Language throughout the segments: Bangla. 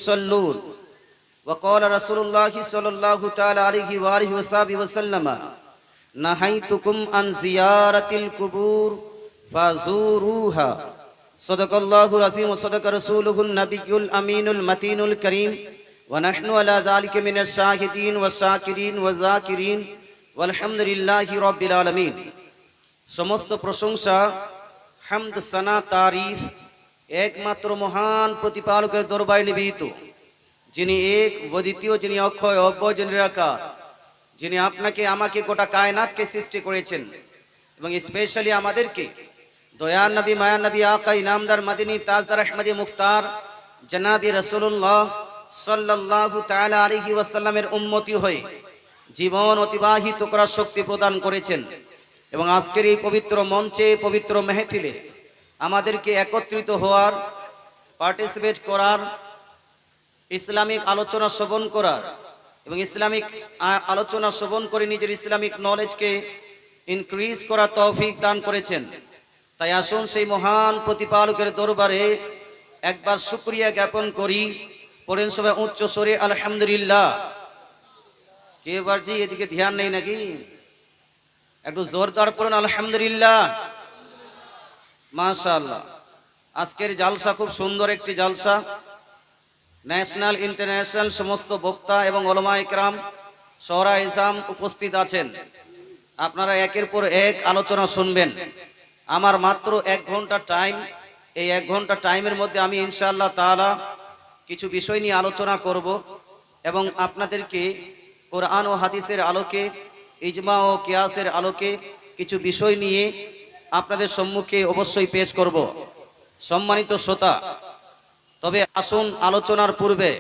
يصلون وقال رسول الله صلى الله تعالى عليه وآله وصحبه وسلم نهيتكم عن زيارة القبور فزوروها صدق الله العظيم وصدق رسوله النبي الأمين المتين الكريم ونحن على ذلك من الشاهدين والشاكرين والذاكرين والحمد لله رب العالمين। সমস্ত প্রশংসা হামদ সানা তারিফ একমাত্র মহান প্রতিপালকের দরবারে নিবেদিত, যিনি এক অদ্বিতীয়, যিনি অক্ষয় অব্যয়, যিনি নিরাকার, যিনি আপনাকে আমাকে গোটা কায়নাতকে সৃষ্টি করেছেন এবং স্পেশালি আমাদেরকে দয়ার নবী মায়ার নবী আকা ইনামদার মদিনী তাজদার আহমদী মুখতার জনাবি রাসূলুল্লাহ সাল্লাল্লাহু তাআলা আলাইহি ওয়াসাল্লামের উম্মতি হয়ে জীবন অতিবাহিত করার শক্তি প্রদান করেছেন এবং আজকের এই পবিত্র মঞ্চে, পবিত্র মেহফিলে আমাদেরকে একত্রিত হওয়ার, পার্টিসিপেট করার, ইসলামিক আলোচনা শ্রবণ করার এবং ইসলামিক আলোচনা শ্রবণ করে নিজের ইসলামিক নলেজকে ইনক্রিজ করার তৌফিক দান করেছেন। তাই আসুন সেই মহান প্রতিপালকের দরবারে একবার শুকরিয়া জ্ঞাপন করি। পড়েন সবাই উচ্চ স্বরে আলহামদুলিল্লাহ। কে বারজি এদিকে ধ্যান নেই নাকি? একটু জোরদার পড়ুন আলহামদুলিল্লাহ। মাশাআল্লাহ, আজকের জালসা খুব সুন্দর একটি জালসা। ন্যাশনাল ইন্টারন্যাশনাল সমস্ত বক্তা এবং উলামা ইকরাম শহরা ইজাম উপস্থিত আছেন। আপনারা একের পর এক আলোচনা শুনবেন। আমার মাত্র 1 ঘন্টা টাইম। এই 1 ঘন্টা টাইমের মধ্যে আমি ইনশাআল্লাহ তাআলা কিছু বিষয় নিয়ে আলোচনা করব এবং আপনাদেরকে কোরআন ও হাদিসের আলোকে, ইজমা ও কিয়াসের আলোকে কিছু বিষয় নিয়ে আপনাদের সম্মুখে অবশ্যই পেশ করব। সম্মানিত শ্রোতা, তবে আসুন আলোচনার পূর্বে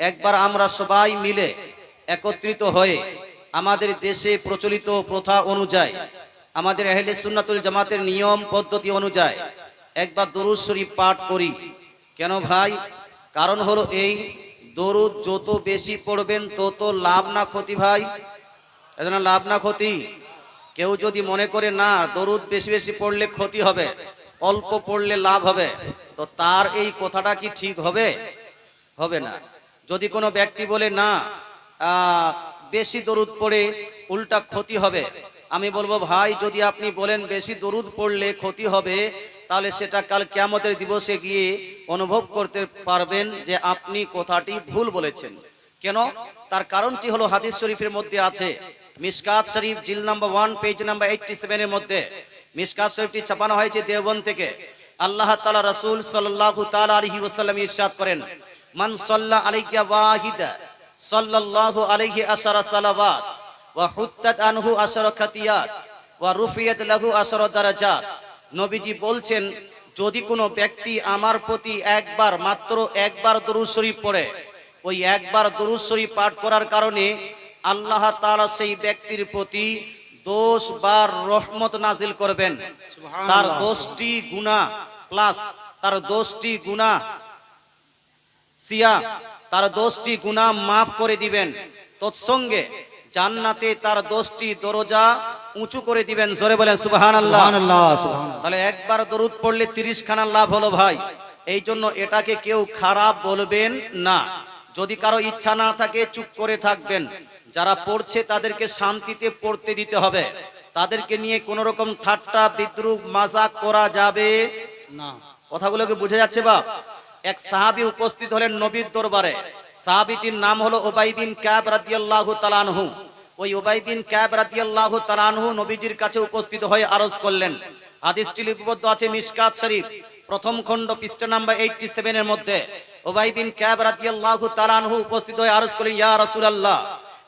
একবার আমরা সবাই মিলে একত্রিত হয়ে আমাদের দেশে প্রচলিত প্রথা অনুযায়ী, আমাদের আহলে সুন্নাতুল জামাতের নিয়ম পদ্ধতি অনুযায়ী একবার দরুদ শরীফ পাঠ করি। কেন ভাই? কারণ হলো এই, দরুদ যত বেশি পড়বেন তত লাভ না ক্ষতি ভাই? এজন্য লাভ না ক্ষতি? কেউ যদি মনে করে না দরুদ বেশি বেশি পড়লে ক্ষতি হবে, অল্প পড়লে লাভ হবে, তো তার এই কথাটা কি ঠিক হবে? হবে না। যদি কোনো ব্যক্তি বলে না বেশি দরুদ পড়ে উল্টা ক্ষতি হবে, আমি বলবো ভাই, যদি আপনি বলেন বেশি দরুদ পড়লে ক্ষতি হবে, তাহলে সেটা কাল কিয়ামতের দিবসে গিয়ে অনুভব করতে পারবেন যে আপনি কথাটি ভুল বলেছেন। কেন? তার কারণটি হলো হাদিস শরীফের মধ্যে আছে। মিশকাত শরীফ জিল নাম্বার 1 পেজ নাম্বার 87 এর মধ্যে মিশকাত শরীফটি ছাপানো হয়েছে দেওবন্দ থেকে। আল্লাহ তাআলা রাসূল সাল্লাল্লাহু তাআলা আলাইহি ওয়াসাল্লাম ইরশাদ করেন, মান সাল্লা আলাইকা ওয়াহিদা সাল্লাল্লাহু আলাইহি আশারা সালাওয়াত ওয়া হুত্তাত আনহু আশারা খাতিয়াত ওয়া রুফিয়াত লাহু আশারা দারাজাত। নবীজি বলছেন, যদি কোনো ব্যক্তি আমার প্রতি একবার, মাত্র একবার দরুদ শরীফ পড়ে, ওই একবার দরুদ শরীফ পাঠ করার কারণে আল্লাহ তাআলা সেই ব্যক্তির প্রতি 10 বার রহমত নাজিল করবেন। তার 10টি গুনাহ প্লাস তার 10টি গুনাহ সিয়া, তার 10টি গুনাহ মাফ করে দিবেন। তৎসঙ্গে জান্নাতে তার 10টি দরজা উঁচু করে দিবেন। জোরে বলেন সুবহানাল্লাহ। তাহলে একবার দরুদ পড়লে 30 খানা লাভ হলো ভাই। এই জন্য এটাকে কেউ খারাপ বলবেন না। যদি কারো ইচ্ছা না থাকে চুপ করে থাকবেন। যারা পড়ছে তাদেরকে শান্তিতে পড়তে দিতে হবে। তাদেরকে নিয়ে কোন রকম ঠাট্টা বিদ্রুপ মাজাক করা যাবে না। কথাগুলোকে বুঝে যাচ্ছে বাপ? এক সাহাবী উপস্থিত হলেন নবীর দরবারে। সাহাবীটির নাম হলো উবাই বিন কাব রাদিয়াল্লাহু তাআলা আনহু। ওই উবাই বিন কাব রাদিয়াল্লাহু তাআলা আনহু নবীজির কাছে উপস্থিত হয়ে আরজ করলেন। হাদিসটি লিপিবদ্ধ আছে মিশকাত শরীফ প্রথম খণ্ড পৃষ্ঠা নাম্বার 87 এর মধ্যে। উবাই বিন কাব রাদিয়াল্লাহু তাআলা আনহু উপস্থিত হয়ে আরজ করলেন, ইয়া রাসূলুল্লাহ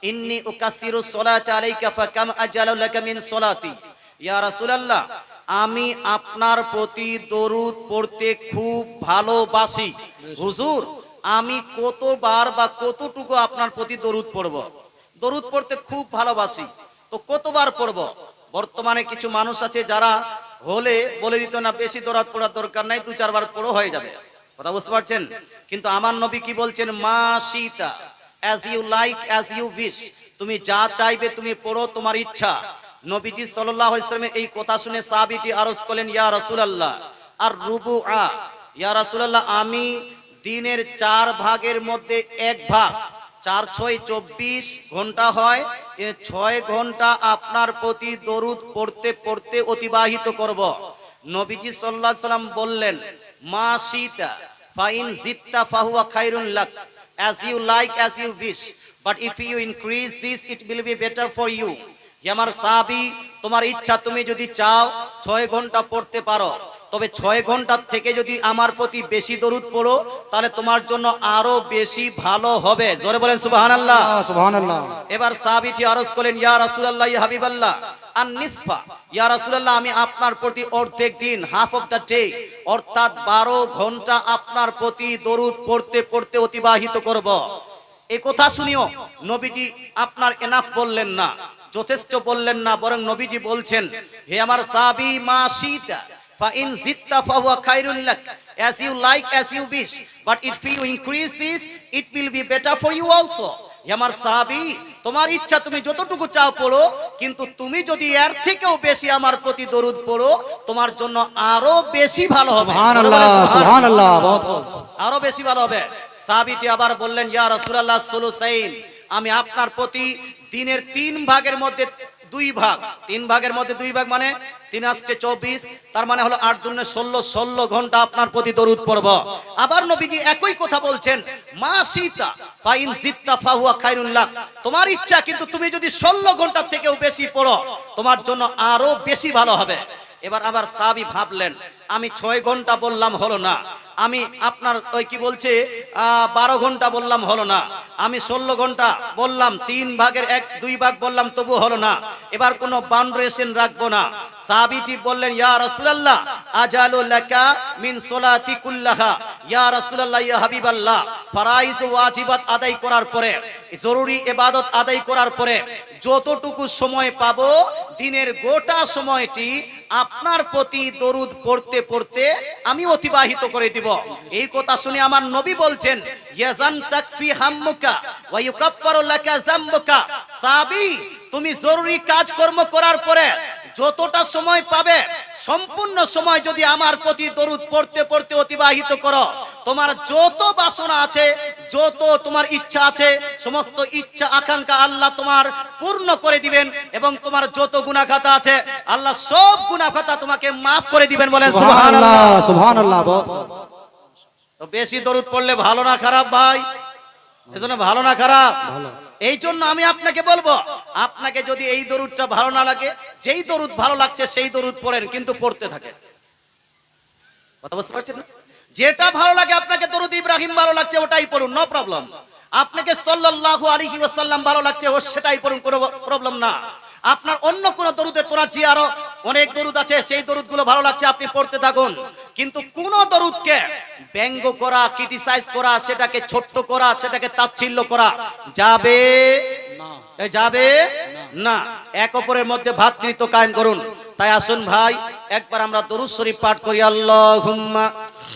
ইন্নী উকাসসিরু সলাতা আলাইকা ফাকাম আজালু লাকা মিন সলাতি। ইয়া রাসূলুল্লাহ, আমি আপনার প্রতি দরুদ পড়তে খুব ভালোবাসি। হুজুর, আমি কতবার বা কতটুকু আপনার প্রতি দরুদ পড়ব? দরুদ পড়তে খুব ভালোবাসি, তো কতবার পড়ব? বর্তমানে কিছু মানুষ আছে যারা হলে বলে দিত না বেশি দরুদ পড়ার দরকার নাই, 2-4 বার পড়ো হয়ে যাবে। কথা বুঝতে পারছেন? কিন্তু আমার নবী কি বলছেন? মা শিতা, as you like as you wish, তুমি যা চাইবে তুমি পড়ো, তোমার ইচ্ছা। নবীজি সাল্লাল্লাহু আলাইহি ওয়াসাল্লামের এই কথা শুনে সাহাবীটি আরজ করলেন, ইয়া রাসূলুল্লাহ আর রুবুআ, ইয়া রাসূলুল্লাহ আমি দিনের 4 ভাগের মধ্যে 1 ভাগ, 4 6 24 ঘন্টা হয়। 6 ঘন্টা আপনার প্রতি দরুদ পড়তে পড়তে অতিবাহিত করব। নবীজি সাল্লাল্লাহু আলাইহি সাল্লাম বললেন, মা শিতা ফাইন জিত্তা ফাহুয়া Khairun lakh, as you like, as you wish, but if you increase this it will be better for you. আমার সাহাবী, তোমার ইচ্ছা, তুমি যদি চাও 6 ঘন্টা পড়তে পারো, তবে 6 ঘন্টার থেকে যদি আমার প্রতি বেশি দরুদ পড়ো তাহলে তোমার জন্য আরো বেশি ভালো হবে। জোরে বলেন সুবহানাল্লাহ। সুবহানাল্লাহ। এবার সাহাবীটি আরজ করলেন, ইয়া রাসূলুল্লাহ, ইয়া হাবিবাল্লাহ, আন নিসফা, ইয়া রাসূলুল্লাহ, আমি আপনার প্রতি অর্ধেক দিন, হাফ অফ দ্য ডে, অর্থাৎ 12 ঘন্টা আপনার প্রতি দরুদ পড়তে পড়তে অতিবাহিত করব। এই কথা শুনিও নবীজি আপনার এনাফ বললেন না, যথেষ্ট বললেন না, বরং নবীজি বলছেন, হে আমার সাহাবী, মা শিতা ফা ইন জিত্তা ফাহুয়া Khairul lakh, as you like, as you wish, but if you increase this it will be better for you also. হে আমার সাহাবী, তোমার ইচ্ছা, তুমি যতটুকু চাও পড়ো, কিন্তু তুমি যদি এর থেকেও বেশি আমার প্রতি দরুদ পড়ো তোমার জন্য আরো বেশি ভালো হবে। সুবহানাল্লাহ, সুবহানাল্লাহ, বহুত আরো বেশি ভালো হবে। সাহাবীটি আবার বললেন, ইয়া রাসূলুল্লাহ সুলুসাইন, আমি আপনার প্রতি দিনের 3 ভাগের মধ্যে 2 ভাগ, 3 ভাগের মধ্যে 2 ভাগ মানে 3 আস্তে 24, তার মানে হলো 8 দুনে 16 ঘন্টা আপনার প্রতি দরুদ পড়ব। আবার নবীজি একই কথা বলছেন, মা শিতা ফাইন জিত্তা ফাহুয়া খায়রুন লাক, তোমার ইচ্ছা, কিন্তু তুমি যদি 16 ঘন্টার থেকেও বেশি পড়ো তোমার জন্য আরো বেশি ভালো হবে। এবার আবার সাহাবী ভাবলেন, আমি 6 ঘন্টা বললাম হলো না, আমি আপনার ওই কি বলছে 12 ঘন্টা বললাম হলো না, আমি 16 ঘন্টা বললাম, 3 ভাগের 2 ভাগ বললাম, তবু হলো না, এবার কোনো বাউন্ডারেশন রাখবো না। সাহাবীটি বললেন, ইয়া রাসূলুল্লাহ, আজালু লাকা মিন সলাতি কুল্লাহা, ইয়া রাসূলুল্লাহ, ইয়া হাবিবাল্লাহ, ফরাইজ ওয়াজিবাত আদায় করার পরে, জরুরি ইবাদত আদায় করার পরে যতটুকু সময় পাবো দিনের গোটা সময়টি আপনার প্রতি দরুদ পড়তে পড়তে আমি অতিবাহিত করে দিব। এই কথা শুনে আমার নবী বলছেন, ইয়াজান তাকফি হাম্মুকা ওয়া ইউকাফফারু লাকা যামবুকা, সাহাবী, তুমি জরুরি কাজকর্ম করার পরে যতটা সময় পাবে সম্পূর্ণ সময় যদি আমার প্রতি দরুদ পড়তে পড়তে অতিবাহিত করো, তোমার যত বাসনা আছে, যত তোমার ইচ্ছা আছে, সমস্ত ইচ্ছা আকাঙ্ক্ষা আল্লাহ তোমার পূর্ণ করে দিবেন, এবং তোমার যত গুনাহ খাতা আছে আল্লাহ সব গুনাহ খাতা তোমাকে maaf করে দিবেন। বলেন সুবহানাল্লাহ, সুবহানাল্লাহ। বহুত তো বেশি দরুদ পড়লে ভালো না খারাপ ভাই? এজন্য ভালো না খারাপ? ভালো। এই জন্য আমি আপনাকে বলবো, আপনাকে যদি এই দরুদটা ভালো না লাগে, যেই দরুদ ভালো লাগছে সেই দরুদ পড়েন, কিন্তু পড়তে থাকেন। কথা বুঝতে পারছেন না? যেটা ভালো লাগে, আপনাকে দরুদ ইব্রাহিম ভালো লাগছে ওটাই পড়ুন, নো প্রবলেম। আপনাকে সাল্লাল্লাহু আলাইহি ওয়াসাল্লাম ভালো লাগছে ও সেটাই পড়ুন, কোনো প্রবলেম না। আপনার অন্য কোন দরুদের তোরাজি আরো অনেক দরুদ আছে, সেই দরুদগুলো ভালো লাগছে আপনি পড়তে থাকুন, কিন্তু কোন দরুদকে ব্যঙ্গ করা, ক্রিটিসাইজ করা, সেটাকে ছোট্ট করা, সেটাকে তাচ্ছিল্য করা যাবে না, যাবে না। এক অপরের মধ্যে ভ্রাতৃত্ব কায়েম করুন। তাই আসুন ভাই, একবার আমরা দরুদ শরীফ পাঠ করি। আল্লাহুম্মা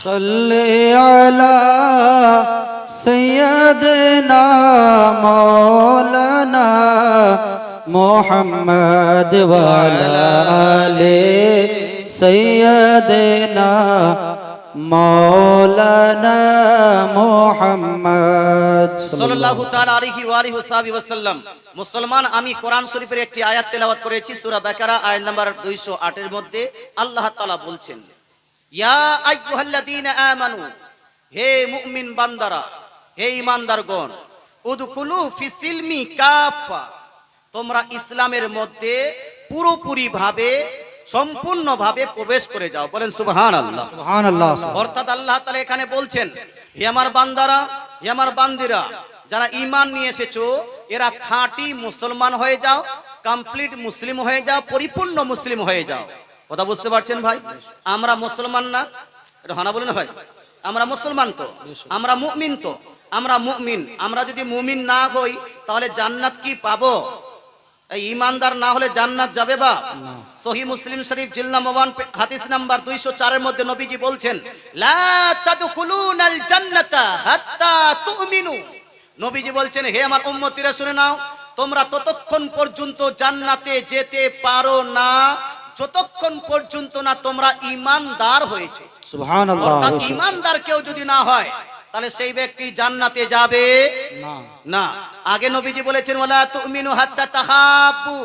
সাল্লি আলা সাইয়্যিদিনা মাওলানা মুহাম্মদ ওয়া আলা আলি সাইয়্যিদিনা মাওলানা মুহাম্মদ সাল্লাল্লাহু তাআলা আলাইহি ওয়া আলিহি ওয়াসাল্লাম। মুসলমান, আমি কোরআন শরীফের একটি আয়াত তেলাওয়াত করেছি, সূরা বাকারা আয়াত নাম্বার 208 এর মধ্যে আল্লাহ তাআলা বলছেন, ইয়া আইয়ুহাল্লাযীনা আমানু, হে মুমিন বান্দারা, হে ঈমানদারগণ, উদখুলু ফিসিলমি কাফা, তোমরা ইসলামের মধ্যে পুরোপুরি ভাবে, সম্পূর্ণ ভাবে প্রবেশ করে যাও। বলেন সুবহানাল্লাহ, সুবহানাল্লাহ। অর্থাৎ আল্লাহ তাআলা এখানে বলছেন, হে আমার বান্দারা, হে আমার বান্দিরা, যারা ঈমান নিয়ে এসেছো এরা খাঁটি মুসলমান হয়ে যাও, কমপ্লিট মুসলিম হয়ে যাও, পরিপূর্ণ মুসলিম হয়ে যাও। কথা বুঝতে পারছেন ভাই? আমরা মুসলমান না? এটা হানা বলেন ভাই, আমরা মুসলমান তো, আমরা মুমিন তো, আমরা মুমিন। আমরা যদি মুমিন না হই তাহলে জান্নাত কি পাবো? এই ঈমানদার না হলে জান্নাত যাবে বা? সহিহ মুসলিম শরীফ জিলদ নাম্বার 1 হাদিস নাম্বার 204 এর মধ্যে নবীজি বলছেন, লা তাদখুলুনাল জান্নাতা হাত্তা তুমিনু। নবীজি বলছেন, হে আমার উম্মতিরা শুনে নাও, তোমরা ততক্ষণ পর্যন্ত জান্নাতে যেতে পারো না যতক্ষণ পর্যন্ত না তোমরা ঈমানদার হয়েছে। সুবহানাল্লাহ। অর্থাৎ ঈমানদার কেউ যদি না হয় তাহলে সেই ব্যক্তি জান্নাতে যাবে না না। আগে নবীজি বলেছেন ওয়ালা তুমিনু হাত্তা তাহাব্বু,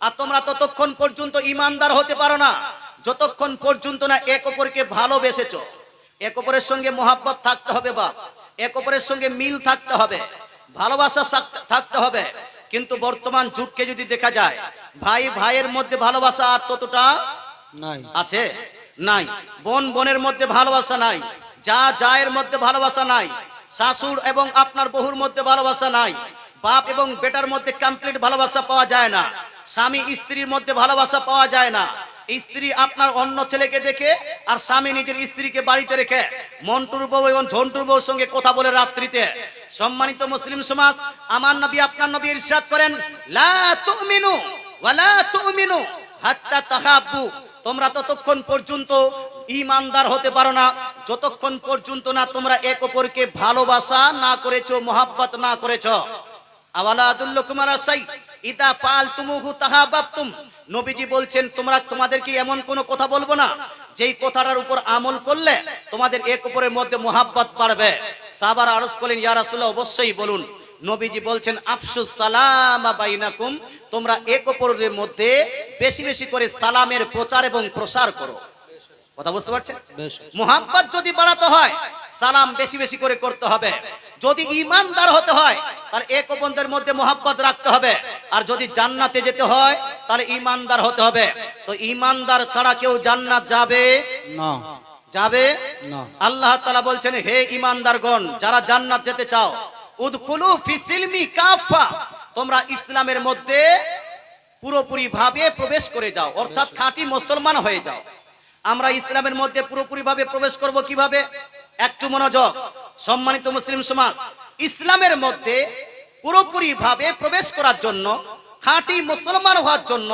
আর তোমরা ততক্ষণ পর্যন্ত ঈমানদার হতে পারো না যতক্ষণ পর্যন্ত না এক অপরকে ভালোবেসেছো। এক অপরের সঙ্গে মোহাব্বত থাকতে হবে, বা এক অপরের সঙ্গে মিল থাকতে হবে, ভালোবাসা থাকতে হবে। কিন্তু বর্তমান যুগকে যদি দেখা যায়, ভাই ভাইয়ের মধ্যে ভালোবাসা আর ততটা নাই আছে নাই, বোন বোনের মধ্যে ভালোবাসা নাই, যা জায়ের মধ্যে ভালোবাসা নাই, শাশুড় এবং আপনার বহুর মধ্যে ভালোবাসা নাই, বাপ এবং বেটার মধ্যে কমপ্লিট ভালোবাসা পাওয়া যায় না, স্বামী স্ত্রীর মধ্যে ভালোবাসা পাওয়া যায় না, স্ত্রী আপনার অন্য ছেলেকে দেখে আর স্বামী নিজের স্ত্রীকে বাড়িতে রেখে মন্টুর বউ এবং ঝন্টুর বউর সঙ্গে কথা বলে রাত্রিতে। সম্মানিত মুসলিম সমাজ, আমার নবী আপনার নবী ইরশাদ করেন লা তুমিনু ওয়ালা তুমিনু হাত্তা তাহাব্বু, তোমরা ততক্ষণ পর্যন্ত ঈমানদার হতে পারো না যতক্ষণ পর্যন্ত না তোমরা এক অপরকে ভালোবাসা না করেছো, মোহাব্বত না করেছো। আওয়ালা আদুল্লুকুম আলা শাই ইদা ফাআলতুমুহু তাহাব্বাতুম, নবীজি বলছেন তোমাদেরকে এমন কোন কথা বলবো না যেই কথাটার উপর আমল করলে তোমাদের এক অপরের মধ্যে মোহাব্বত বাড়বে। সাহাবারা আরজ করলেন ইয়া রাসূলুল্লাহ, অবশ্যই বলুন। নবীজি বলছেন আফসুস সালামা বাইনাকুম, তোমরা এক অপরের মধ্যে বেশি বেশি করে সালামের প্রচার এবং প্রসার করো। কথা বুঝতে পারছেন? মোহাব্বত যদি বাড়াতে হয় সালাম বেশি বেশি করে করতে হবে। যদি ঈমানদার হতে হয় তাহলে এক অপরের মধ্যে মোহাব্বত রাখতে হবে। আর যদি জান্নাতে যেতে হয় তাহলে ঈমানদার হতে হবে। তো ঈমানদার ছাড়া কেউ জান্নাত যাবে না যাবে না। আল্লাহ তাআলা বলছেন হে ঈমানদারগণ, যারা জান্নাত যেতে চাও, উদখুলু ফিসিলমি কাফা, তোমরা ইসলামের মধ্যে পুরোপুরি ভাবে প্রবেশ করে যাও, অর্থাৎ খাঁটি মুসলমান হয়ে যাও। আমরা ইসলামের মধ্যে পুরোপুরি ভাবে প্রবেশ করব কিভাবে? একটু মনোযোগ। সম্মানিত মুসলিম সমাজ, ইসলামের মধ্যে পুরোপুরি ভাবে প্রবেশ করার জন্য, খাঁটি মুসলমান হওয়ার জন্য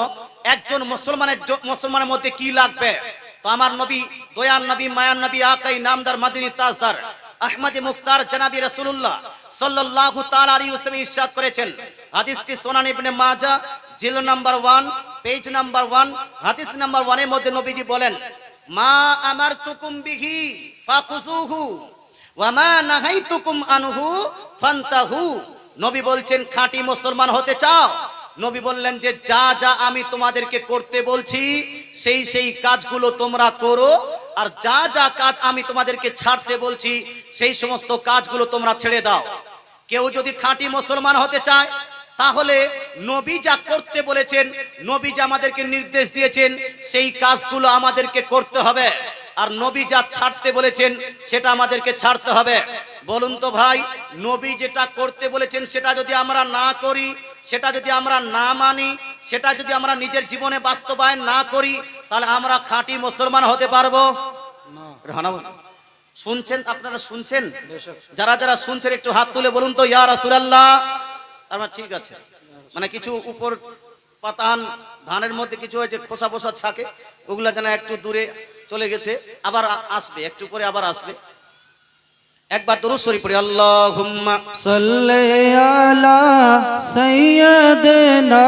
একজন মুসলমানের মধ্যে কি লাগবে? তো আমার নবী, দয়ার নবী, মায়ার নবী, আকাই নামদার, মাদিনী তাজদার, আহমদে মুখতার জনাবি রাসূলুল্লাহ সাল্লাল্লাহু তাআলা আলাইহি ওয়াসাল্লাম ইরশাদ করেছেন, হাদিসটি সুনান ইবনে মাজাহ জিলদ নাম্বার 1 পেজ নাম্বার 1 হাদিস নাম্বার 1 এর মধ্যে নবীজি বলেন মা আমারতুকুম বিহি ফাখুযুহু ওয়া মা নাহাইতুকুম আনহু ফান্তাহু। নবী বলছেন খাঁটি মুসলমান হতে চাও, নবী বললেন যে যা যা আমি তোমাদেরকে করতে বলছি সেই সেই কাজগুলো তোমরা করো, আর যা যা কাজ আমি তোমাদেরকে ছাড়তে বলছি সেই সমস্ত কাজগুলো তোমরা ছেড়ে দাও। কেউ যদি খাঁটি মুসলমান হতে চায় তাহলে নবী যা করতে বলেছেন, নবী যা আমাদেরকে নির্দেশ দিয়েছেন সেই কাজগুলো আমাদেরকে করতে হবে, আর নবী যা ছাড়তে বলেছেন সেটা আমাদেরকে ছাড়তে হবে। বলুন তো ভাই, নবী যেটা করতে বলেছেন সেটা যদি আমরা না করি, সেটা যদি আমরা না মানি, সেটা যদি আমরা নিজের জীবনে বাস্তবায়ন না করি, তাহলে আমরা খাঁটি মুসলমান হতে পারবো না? শুনছেন আপনারা? শুনছেন? যারা যারা শুনছেন একটু হাত তুলে বলুন তো ইয়া রাসূলুল্লাহ। আমার ঠিক আছে, মানে কিছু উপর পাতান ধানের মধ্যে কিছু হয়েছে খোসা ফোসা থাকে, ওগুলা যেন একটু দূরে চলে গেছে, আবার আসবে, একটু পরে আবার আসবে। একবার দরুদ শরীফ পড়ি, আল্লাহুম্মা সাল্লি আলা সাইয়্যিদিনা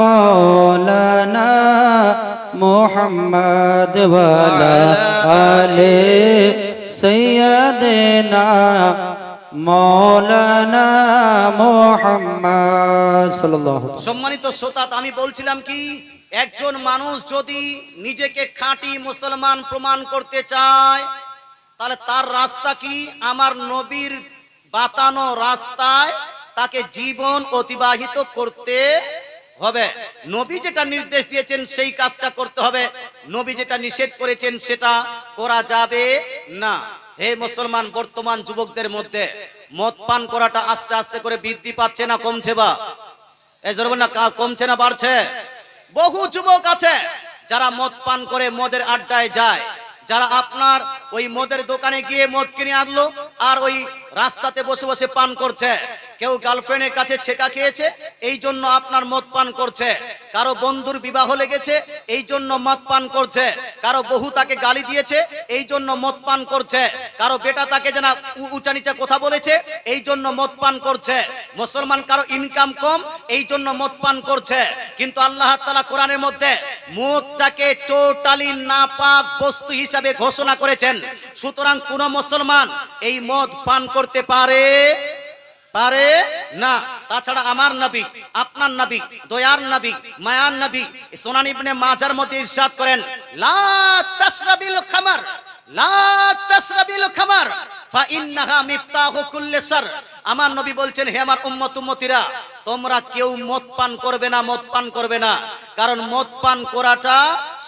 মাওলানা মুহাম্মদ ওয়া আলা আলি সাইয়্যিদিনা মাওলানা মুহাম্মদ সাল্লাল্লাহু আলাইহি। সম্মানিত শ্রোতা, আমি বলছিলাম কি, একজন মানুষ যদি নিজেকে খাঁটি মুসলমান প্রমাণ করতে চায় তাহলে তার রাস্তা কি? আমার নবীর বাতানো রাস্তায় তাকে জীবন অতিবাহিত করতে হবে। নবী যেটা নির্দেশ দিয়েছেন সেই কাজটা করতে হবে, নবী যেটা নিষেধ করেছেন সেটা করা যাবে না। হে মুসলমান, বর্তমান যুবকদের মধ্যে মদ পান করাটা আস্তে আস্তে করে বৃদ্ধি পাচ্ছে না কমছে? বা এই জরুরি না, কমছে না বাড়ছে? বহু যুবক আছে যারা মদ পান করে মদের আড্ডায় যায়, যারা আপনার ওই মদের দোকানে গিয়ে মদ কিনে আনলো আর ওই রাস্তাতে বসে বসে পান করছে। কেউ গার্লফ্রেন্ডের কাছে ছেকা খেয়েছে এই জন্য আপনার মদ পান করছে, কারো বন্ধুর বিবাহ লেগেছে এই জন্য মদ পান করছে, কারো বহু তাকে গালি দিয়েছে এই জন্য মদ পান করছে, কারো বেটা তাকে যেন উঁচা নিচা কথা বলেছে এই জন্য মদ পান করছে। মুসলমান কারো ইনকাম কম এই জন্য মদ পান করছে। কিন্তু আল্লাহ তাআলা কোরআনের মধ্যে মদটাকে টোটালি নাপাক বস্তু হিসাবে ঘোষণা করেছেন। সুতরাং কোন মুসলমান এই মদ পান করতে পারে পারে না। তাছাড়া আমার নবী, আপনার নবী, দয়ার নবী, মায়ার নবী সুনান ইবনে মাজার মধ্যে ইরশাদ করেন, লা তাশরাবিল খামার, লা তাশরাবিল খামার ফা ইন্নাহা মিফতাহু কুল্লি শার। আমার নবী বলছেন, হে আমার উম্মত উম্মতিরা, তোমরা কেউ মদ পান করবে না, মদ পান করবে না, কারণ মদ পান করাটা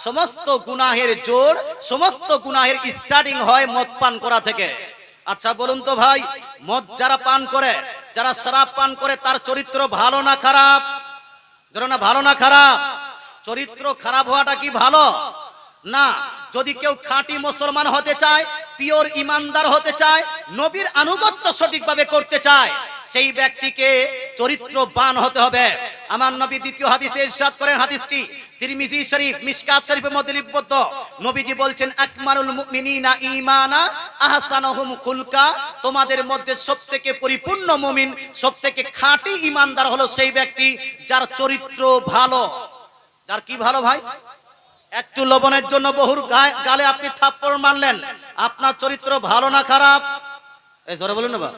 সমস্ত গুনাহের জোড়, সমস্ত গুনাহের স্টার্টিং হয় মদ পান করা থেকে। আচ্ছা বলুন তো ভাই, মদ যারা পান করে, যারা শরাব পান করে, তার চরিত্র ভালো না খারাপ? জানো না, ভালো না খারাপ? চরিত্র খারাপ হওয়াটা কি ভালো? না। যদি কেউ খাঁটি মুসলমান হতে চায়, পিওর ইমানদার হতে চায়, নবীর আনুগত্য সঠিকভাবে করতে চায়, সেই ব্যক্তিকে চরিত্রবান হতে হবে। আমার নবী দ্বিতীয় হাদিসে ইরশাদ করেন, হাদিসটি তিরমিজি শরীফ, মিশকাত শরীফের মধ্যে লিপিবদ্ধ। নবীজি বলছেন, আকমালুল মুমিনিনা ঈমানা আহসানুহুম খুলকা, তোমাদের মধ্যে সবথেকে পরিপূর্ণ মুমিন, সবথেকে খাঁটি ইমানদার হলো সেই ব্যক্তি যার চরিত্র ভালো। যার কি ভালো ভাই? একটু লবণের জন্য বহুর গালে আপনি থাপ্পড় মারলেন, আপনার চরিত্র ভালো না খারাপ? এই জোরে বলুন না।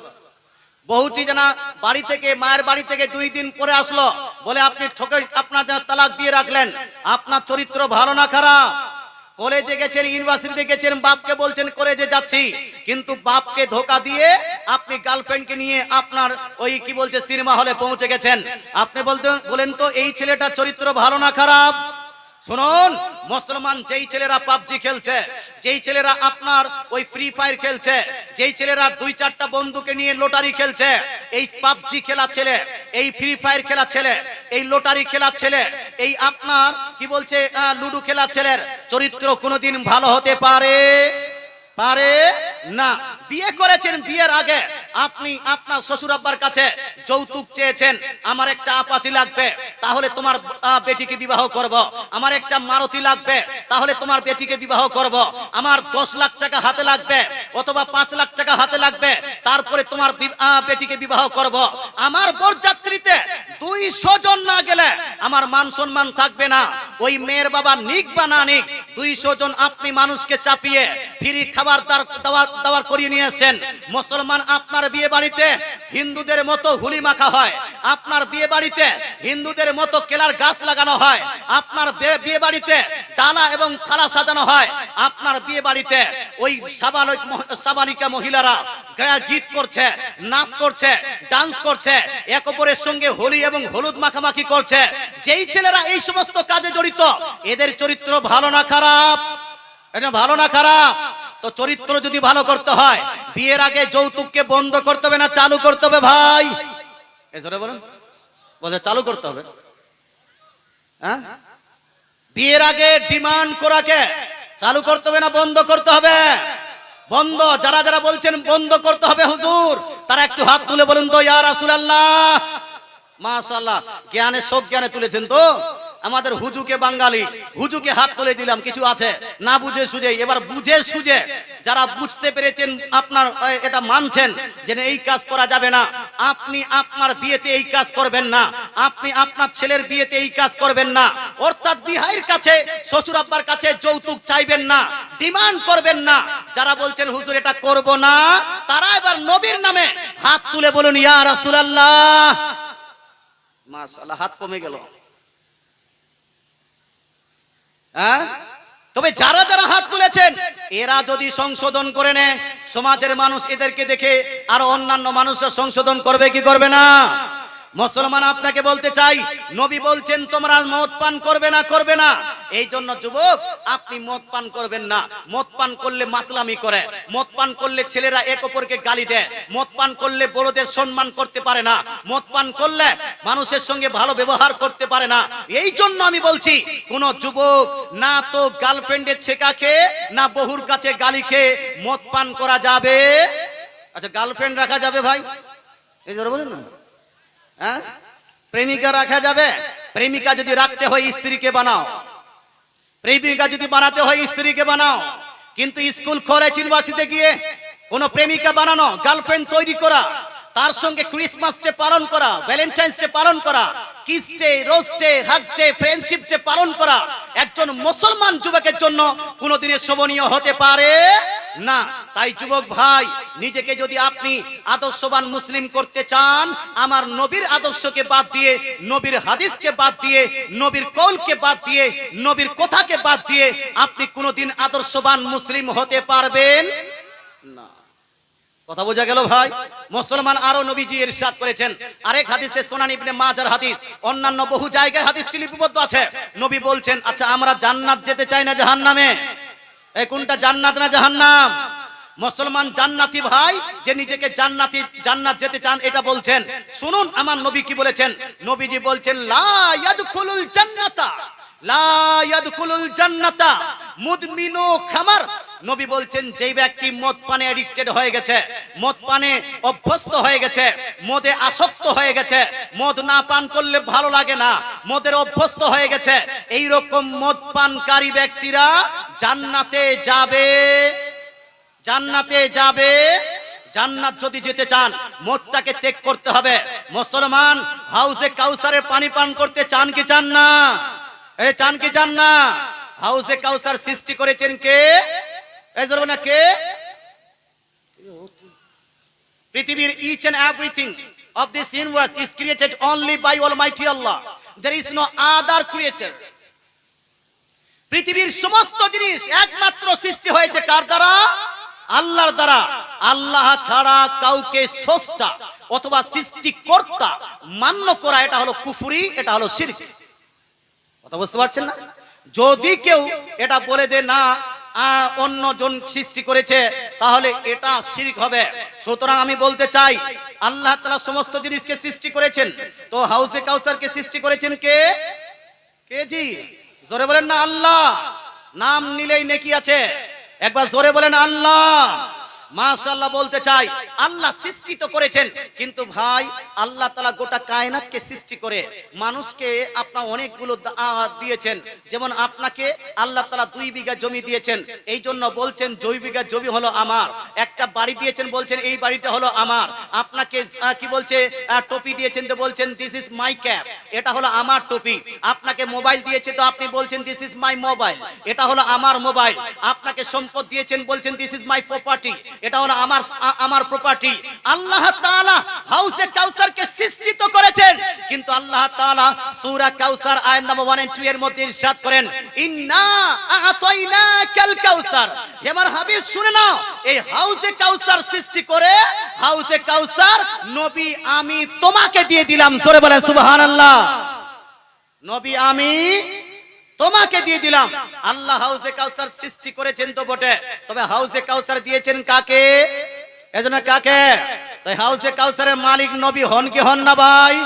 বহুটি জানা বাড়ি থেকে, মায়ের বাড়ি থেকে 2 দিন পরে আসলো, বলে আপনি ঠকে আপনার তালাক দিয়ে রাখলেন, আপনার চরিত্র ভালো না খারাপ? কলেজে গেছেন, ইউনিভার্সিটিতে গেছেন, বাপকে বলছেন কলেজে যাচ্ছি, কিন্তু বাপকে ধোকা দিয়ে আপনি গার্লফ্রেন্ডকে নিয়ে আপনার ওই কি বলছে সিনেমা হলে পৌঁছে গেছেন, আপনি বলেন তো এই ছেলেটার চরিত্র ভালো না খারাপ? শুনুন, মুসলমান যেই ছেলেরা পাবজি খেলছে, যেই ছেলেরা আপনার ওই ফ্রি ফায়ার খেলছে, যেই ছেলেরা 2-4টা বন্ধুকে নিয়ে লটারি খেলছে, এই পাবজি খেলা ছেলে, এই ফ্রি ফায়ার খেলা ছেলে, এই লটারি খেলা ছেলে, এই আপনার কি বলছে লুডো খেলা ছেলের চরিত্র কোনোদিন ভালো হতে পারে পারে না। বিয়ে করেছেন, বিয়ের আগে আপনি আপনার শ্বশুর আব্বার কাছে যৌতুক চেয়েছেন, আমার একটা আপাচি লাগবে, তাহলে তোমার বেটিকে বিবাহ করব, আমার একটা মারুতি লাগবে, তাহলে তোমার বেটিকে বিবাহ করব, আমার 10 লাখ টাকা হাতে লাগবে অথবা 5 লাখ টাকা হাতে লাগবে, তারপরে তোমার বেটিকে বিবাহ করব। আমার বরযাত্রীতে 200 জন না গেলে আমার মান সম্মান থাকবে না। ওই মেয়ের বাবা নিক বা না নিক, 200 জন আপনি মানুষকে চাপিয়ে ফ্রি খাবার দাবার করিয়ে নিয়েছেন। মুসলমান, আপনার বিয়ে বাড়িতে হিন্দুদের মতো হুলি মাখা হয়, আপনার বিয়ে বাড়িতে হিন্দুদের মতো কেলার গাছ লাগানো হয়, আপনার বিয়ে বাড়িতে ডালা এবং থালা সাজানো হয়, আপনার বিয়ে বাড়িতে ওই সাবালিকা মহিলারা গীত করছে, নাচ করছে, ডান্স করছে, এক অপরের সঙ্গে হোলি এবং হলুদ মাখামাখি করছে। যেই ছেলেরা এই সমস্ত কাজে জড়িত, এদের চরিত্র ভালো না খারাপ? এটা ভালো না খারাপ? তো চরিত্র যদি ভালো করতে হয়, বিয়ের আগে যৌতুককে বন্ধ করতে হবে না চালু করতে হবে ভাই? এজরে বলেন, বলে চালু করতে হবে। হ্যাঁ, বিয়ের আগে ডিমান্ড করাকে চালু করতে হবে না বন্ধ করতে হবে? বন্ধ। যারা যারা বলছেন বন্ধ করতে হবে হুজুর, তারা একটু হাত তুলে বলুন তো, ইয়া রাসূলুল্লাহ। মাশাআল্লাহ, জ্ঞানে সব জ্ঞানে তুলেছেন তো। আমাদের হুজুকে বাঙালি, হুজুকে হাত তুলে দিলাম। কিছু আছে না বুঝে সুঝে, এবার বুঝে সুঝে যারা বুঝতে পেরেছেন, আপনার এটা মানছেন যে এই কাজ করা যাবে না, আপনি আপনার বিয়েতে এই কাজ করবেন না, আপনি আপনার ছেলের বিয়েতে এই কাজ করবেন না, অর্থাৎ বিহাইয়ের কাছে, শ্বশুর আব্বার কাছে যৌতুক চাইবেন না, ডিমান্ড করবেন না। যারা বলছেন হুজুর এটা করব না, তারা এবার নবীর নামে হাত তুলে বলুন, ইয়া রাসূলুল্লাহ। মাশাআল্লাহ, হাত কমে গেল। তবে যারা যারা হাত তুলেছেন, এরা যদি সংশোধন করে নেয়, সমাজের মানুষ এদেরকে দেখে আর অন্যান্য মানুষরা সংশোধন করবে কি করবে না? মুসলমান, আপনাকে বলতে চাই, নবী বলছেন তোমরা মদ পান করবে না, করবে না। এই জন্য যুবক, আপনি মদ পান করবেন না। মদ পান করলে মাতলামি করে, মদ পান করলে ছেলেরা এক অপরকে গালি দেয়, মদ পান করলে বড়দের সম্মান করতে পারে না, মদ পান করলে মানুষের সঙ্গে ভালো ব্যবহার করতে পারে না। এই জন্য আমি বলছি, কোন যুবক না তো গার্লফ্রেন্ডের ছেকা খেয়ে, না বহুর কাছে গালি খেয়ে মদ পান করা যাবে। আচ্ছা, গার্লফ্রেন্ড রাখা যাবে ভাই? এই জন্য বলেন না। প্রেমিকা রাখা যাবে? প্রেমিকা যদি রাখতে হয় স্ত্রীকে বানাও, প্রেমিকা যদি বানাতে হয় স্ত্রীকে বানাও। কিন্তু স্কুল কলেজ ইউনিভার্সিটিতে গিয়ে কোন প্রেমিকা বানানো, গার্লফ্রেন্ড তৈরি করা, তার সঙ্গে ক্রিসমাস ডে পালন করা, ভ্যালেন্টাইন্স ডে পালন করা, kiss day, rose day, hug day, friendship day পালন করা একজন মুসলমান যুবকের জন্য কোনদিনের শোভনীয় হতে পারে না। তাই যুবক ভাই, নিজেকে যদি আপনি আদর্শবান মুসলিম করতে চান, আমার নবীর আদর্শকে বাদ দিয়ে, নবীর হাদিসকে বাদ দিয়ে, নবীর কওলকে বাদ দিয়ে, নবীর কথাকে বাদ দিয়ে আপনি কোনোদিন আদর্শবান মুসলিম হতে পারবেন না। কথা বোঝা গেল ভাই? মুসলমান আরো নবীজি ইরশাদ করেছেন আরেক হাদিসে, সুনান ইবনে মাজার হাদিস, অন্যান্য বহু জায়গায় হাদিসটি লিপিবদ্ধ আছে। নবী বলছেন, আচ্ছা আমরা জান্নাত যেতে চাই না জাহান্নামে? এই কোনটা, জান্নাত না জাহান্নাম? মুসলমান জান্নাতি ভাই, যে নিজেকে জান্নাত যেতে চান এটা বলছেন। শুনুন আমার নবী কি বলেছেন। নবীজি বলছেন, লা ইয়াদখুলুল জান্নাতা, লা ইয়াদখুলুল জান্নাতা মুদমিনু খামার। নবী বলছেন, যেই ব্যক্তি মদ পানে অ্যাডিক্টেড হয়ে গেছে, মদ পানে অভ্যস্ত হয়ে গেছে, মদে আসক্ত হয়ে গেছে, মদ না পান করলে ভালো লাগে না, মদের অভ্যস্ত হয়ে গেছে, এই রকম মদ পানকারী ব্যক্তিরা জান্নাতে যাবে, জান্নাতে যাবে। জান্নাত যদি যেতে চান মদটাকে ত্যাগ করতে হবে। মুসলমান হাউজে কাউসারের পানি পান করতে চান কি চান না? এই চান কি চান না? হাউজে কাউসার সৃষ্টি করেছেন কে? এই জন্য না কে? পৃথিবীর each and everything of this universe is created only by Almighty Allah. There is no other creator. পৃথিবীর সমস্ত জিনিস একমাত্র সৃষ্টি হয়েছে কার দ্বারা? আল্লাহর দ্বারা। আল্লাহ ছাড়া কাউকে স্রষ্টা অথবা সৃষ্টিকর্তা মান্য করা, এটা হলো কুফরি, এটা হলো শিরক। কথা বুঝতে পারছেন না? যদি কেউ এটা বলে দে না অন্যজন সৃষ্টি করেছে, তাহলে এটা শিরক হবে। সুতরাং আমি বলতে চাই, আল্লাহ তাআলা সমস্ত জিনিসকে সৃষ্টি করেছেন, তো হাউজে কাউসারকে সৃষ্টি করেছেন কে? কে জি? জোরে বলেন না আল্লাহ। নাম নিলেই নেকি আছে, একবার জোরে বলেন আল্লাহ। মাশাআল্লাহ বলতে চাই, আল্লাহ সৃষ্টি তো করেছেন, কিন্তু ভাই আল্লাহ তাআলা গোটা কায়নাতকে সৃষ্টি করে মানুষকে আপনার অনেকগুলো দিয়েছেন। যেমন আপনাকে আল্লাহ তাআলা 2 বিঘা জমি দিয়েছেন, এই জন্য বলছেন 2 বিঘা জমি হলো আমার। একটা বাড়ি দিয়েছেন, বলছেন এই বাড়িটা হলো আমার। আপনাকে কি বলছে, টুপি দিয়েছেন, তো বলছেন দিস ইজ মাই ক্যাপ, এটা হলো আমার টুপি। আপনাকে মোবাইল দিয়েছে, তো আপনি বলছেন দিস ইজ মাই মোবাইল, এটা হলো আমার মোবাইল। আপনাকে সম্পদ দিয়েছেন, বলছেন দিস ইজ মাই প্রপার্টি, এটা হলো আমার প্রপার্টি। আল্লাহ তাআলা হাউজে কাউসারকে সৃষ্টি তো করেছেন, কিন্তু আল্লাহ তাআলা সূরা কাউসার আয়াত নম্বর 1 and 2 এর মধ্যে ইরশাদ করেন, ইন্না আ'তাইনাকাল কাউসার। আমার হাবিব শুনে নাও, এই হাউজে কাউসার সৃষ্টি করে হাউজে কাউসার নবী আমি তোমাকে দিয়ে দিলাম। জোরে বলেন সুবহানাল্লাহ। নবী আমি তোমাকে দিয়ে দিলাম। আল্লাহ হাউজে কাউসার সৃষ্টি করেছেন তো বটে, তবে হাউজে কাউসার দিয়েছেন কাকে? এজন্য কাকে? তাই হাউজে কাউসারের মালিক নবী হন কি হন না ভাই?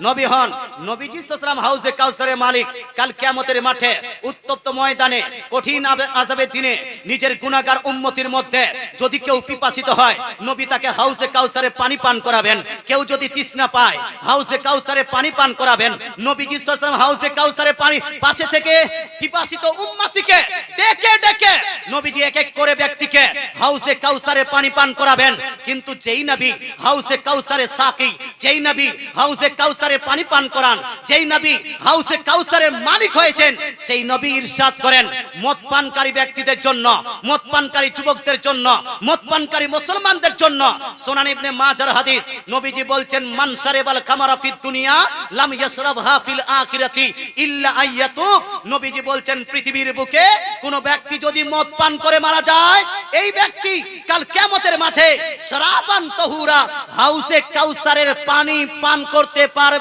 নবী হন। নবীজি সাল্লাল্লাহু আলাইহি ওয়াসাল্লাম হাউজে কাউসারের মালিক। কাল কিয়ামতের মাঠে উত্তপ্ত ময়দানে কঠিন আযাবের দিনে নিজের গুনাহগার উম্মতির মধ্যে যদি কেউ পিপাসিত হয়, নবী তাকে হাউজে কাউসারে পানি পান করাবেন। কেউ যদি তৃষ্ণা পায়, হাউজে কাউসারে পানি পান করাবেন। নবীজি সাল্লাল্লাহু আলাইহি ওয়াসাল্লাম হাউজে কাউসারে পানি পাশে থেকে পিপাসিত উম্মতিকে ডেকে ডেকে নবীজি এক এক করে ব্যক্তিকে হাউজে কাউসারে পানি পান করাবেন। কিন্তু যেই নবী হাউজে কাউসারে সাকি, যেই নবী হাউজে কাউসারে পানি পান করান, যেই নবী হাউজে কাউসারের মালিক হয়েছেন, সেই নবী ইরশাদ করেন, মদ পানকারী ব্যক্তিদের জন্য, মদ পানকারী যুবকদের জন্য, মদ পানকারী মুসলমানদের জন্য সুনান ইবনে মাজার হাদিস, নবীজি বলছেন, মান শারিবাল খামারা ফিদ দুনিয়া লাম ইয়াশরাবহা ফিল আখিরাতি ইল্লা আইয়াতুব। নবীজি বলছেন, পৃথিবীর বুকে কোন ব্যক্তি যদি মদ পান করে মারা যায়, এই ব্যক্তি কাল কিয়ামতের মাঠে শরাবান তাহুরা হাউজে কাউসারের পানি পান করতে পারবে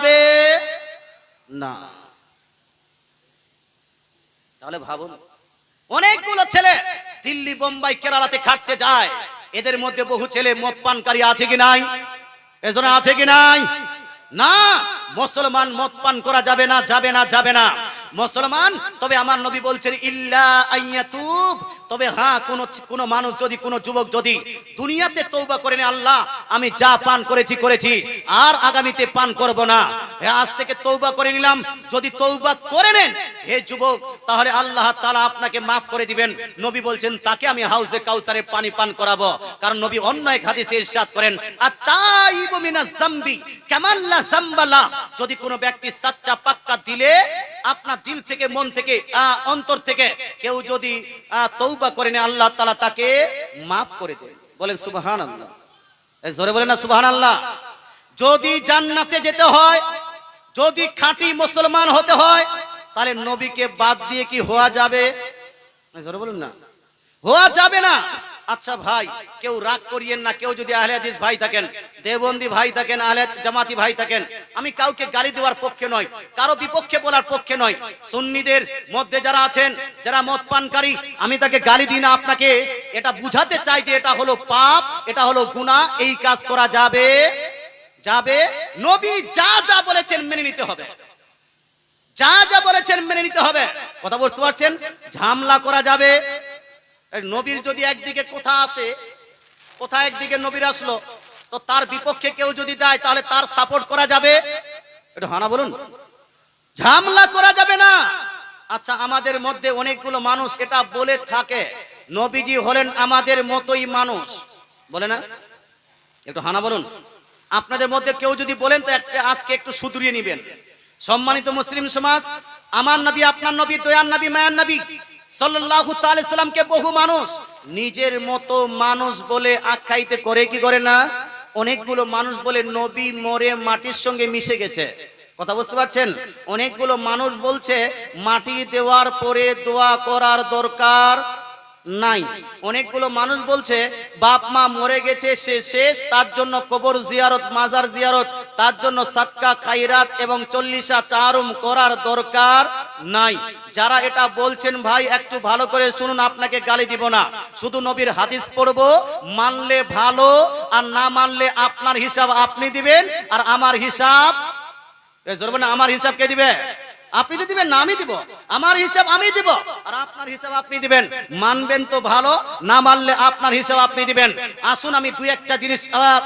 না। তাহলে ভাবুন, অনেকগুলো ছেলে দিল্লি, বোম্বাই, কেরালাতে খাটতে যায়, এদের মধ্যে বহু ছেলে মদ পানকারী আছে কি নাই? এজন্য আছে কি নাই? না, মুসলমান মদ পান করা যাবে না, যাবে না, যাবে না মুসলমান। তবে আমার নবী বলছেন, ইল্লা আইয়াতুব, তবে হ্যাঁ কোন মানুষ যদি, কোন যুবক যদি দুনিয়াতে তওবা করে নেয়, আল্লাহ আমি যা পান করেছি করেছি, আর আগামীতে পান করব না, আজ থেকে তওবা করে নিলাম, যদি তওবা করে নেন হে যুবক, তাহলে আল্লাহ তাআলা আপনাকে maaf করে দিবেন। নবী বলছেন, তাকে আমি হাউজে কাউসারে পানি পান করাবো। কারণ নবী অন্য এক হাদিসে ইরশাদ করেন, আত-তাইবু মিনাজ যামবি কামান লা যামবালা। যদি কোনো ব্যক্তি সাচ্চা পাক্কা দিলে, আপনার দিল থেকে, মন থেকে, অন্তর থেকে কেউ যদি তওবা তওবা করে নেয় আল্লাহ তাআলা তাকে maaf করে দেন। বলেন সুবহানাল্লাহ। এই জোরে বলেন না সুবহানাল্লাহ। যদি জান্নাতে যেতে হয়, যদি খাঁটি মুসলমান হতে হয়, তাহলে নবীকে বাদ দিয়ে কি হওয়া যাবে? জোরে বলুন না, হওয়া যাবে না। আচ্ছা ভাই, কেউ রাগ করিয়েন না, কেউ যদি আহলে হাদিস ভাই থাকেন, দেওবন্দি ভাই থাকেন, আহলে জামাতি ভাই থাকেন, আমি কাউকে গালি দেওয়ার পক্ষে নয়, কারো বিপক্ষে বলার পক্ষে নয়। সুন্নিদের মধ্যে যারা আছেন, যারা মদ পানকারী, আমি তাকে গালি দিই না, আপনাকে এটা বুঝাতে চাই যে এটা হলো পাপ, এটা হলো গুনাহ, এই কাজ করা যাবে যাবে। নবী যা যা বলেছেন মেনে নিতে হবে, যা যা বলেছেন মেনে নিতে হবে। কথা বলতে পারছেন? ঝামেলা করা যাবে। নবীর যদি একদিকে কথা আসে, কথা একদিকে নবীর আসলো, তো তার বিপক্ষে কেউ যদি দেয় তাহলে তার সাপোর্ট করা যাবে? এটা হানা বলুন, ঝামেলা করা যাবে না। আচ্ছা, আমাদের মধ্যে অনেকগুলো মানুষ এটা বলে থাকে, নবীজি হলেন আমাদের মতোই মানুষ, বলে না? একটু হানা বলুন। আপনাদের মধ্যে কেউ যদি বলেন তো আজকে একটু শুধরিয়ে নেবেন। সম্মানিত মুসলিম সমাজ, আমার নবী, আপনার নবী, দয়ার নবী, মায়ার নবী সাল্লাল্লাহু তাআলা সাল্লামকে বহু মানুষ নিজের মতো মানুষ বলে আখ্যায়িত করে কি করে না? অনেকগুলো মানুষ বলে নবী মরে মাটির সঙ্গে মিশে গেছে। কথা বুঝতে পারছেন? অনেকগুলো মানুষ বলছে মাটি দেওয়ার পরে দোয়া করার দরকার নাই। অনেকগুলো মানুষ বলছে বাপ মা মরে গেছে, সে শেষ, তার জন্য কবর জিয়ারত, মাজার জিয়ারত, তার জন্য সাদকা খায়রাত এবং 40 চারুম করার দরকার নাই। যারা এটা বলছেন ভাই একটু ভালো করে শুনুন, আপনাকে গালি দিব না, শুধু নবীর হাদিস পড়বো, মানলে ভালো আর না মানলে আপনার হিসাব আপনি দিবেন, আর আমার হিসাব আমার হিসাব কে দিবে? আপনি তো দিবেন না, আমি দিব। আমার হিসাব আমি দিব আর আপনার হিসাব আপনি দিবেন। মানবেন তো ভালো, না মানলে আপনার হিসাব আপনি দিবেন। আসুন আমি দুই একটা জিনিস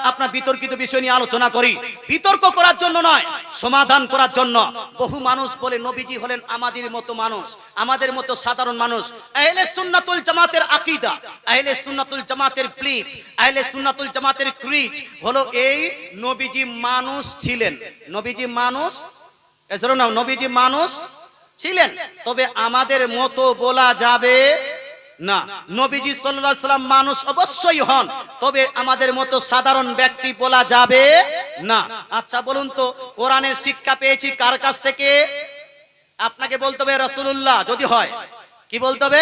আপনার বিতর্কিত বিষয় নিয়ে আলোচনা করি। বিতর্ক করার জন্য নয়, সমাধান করার জন্য। বহু মানুষ বলে নবীজি হলেন আমাদের মতো মানুষ, আমাদের মতো সাধারণ মানুষ। আহলে সুন্নাতুল জামাতের আকীদা, আহলে সুন্নাতুল জামাতের বিলিফ, আহলে সুন্নাতুল জামাতের ক্রিড হলো এই, নবীজি মানুষ ছিলেন। নবীজি মানুষ, এজন্য নবীজি মানুষ ছিলেন, তবে আমাদের মতো বলা যাবে না। নবীজি সাল্লাল্লাহু আলাইহি সাল্লাম মানুষ অবশ্যই হন, তবে আমাদের মতো সাধারণ ব্যক্তি বলা যাবে না। আচ্ছা বলুন তো, কোরআনের শিক্ষা পেয়েছি কার কাছ থেকে? আপনাকে বলতে হবে রাসূলুল্লাহ, যদি হয় কি বলতে হবে?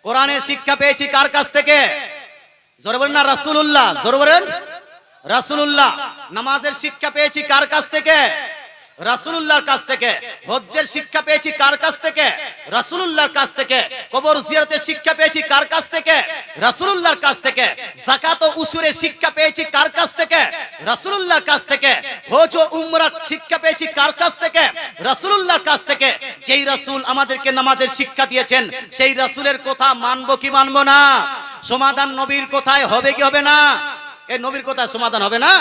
কোরআনের শিক্ষা পেয়েছি কার কাছ থেকে? জোরে বলেন না রাসূলুল্লাহ, জোরে বলেন রাসূলুল্লাহ। নামাজের শিক্ষা পেয়েছি কার কাছ থেকে? রাসূলুল্লাহর কাছ থেকে। হজ্জের শিক্ষা পেয়েছি কার কাছ থেকে? রাসূলুল্লাহর কাছ থেকে। কবর জিয়ারতের শিক্ষা পেয়েছি কার কাছ থেকে? রাসূলুল্লাহর কাছ থেকে। যাকাত ও উসুরের শিক্ষা পেয়েছি কার কাছ থেকে? রাসূলুল্লাহর কাছ থেকে। হজ ও উমরার শিক্ষা পেয়েছি কার কাছ থেকে? রাসূলুল্লাহর কাছ থেকে। যেই রাসূল আমাদেরকে নামাজের শিক্ষা দিয়েছেন, সেই রাসূলের কথা মানবো কি মানবো না? সমাধান নবীর কথায় হবে কি হবে না? এই নবীর কথায় সমাধান হবে না?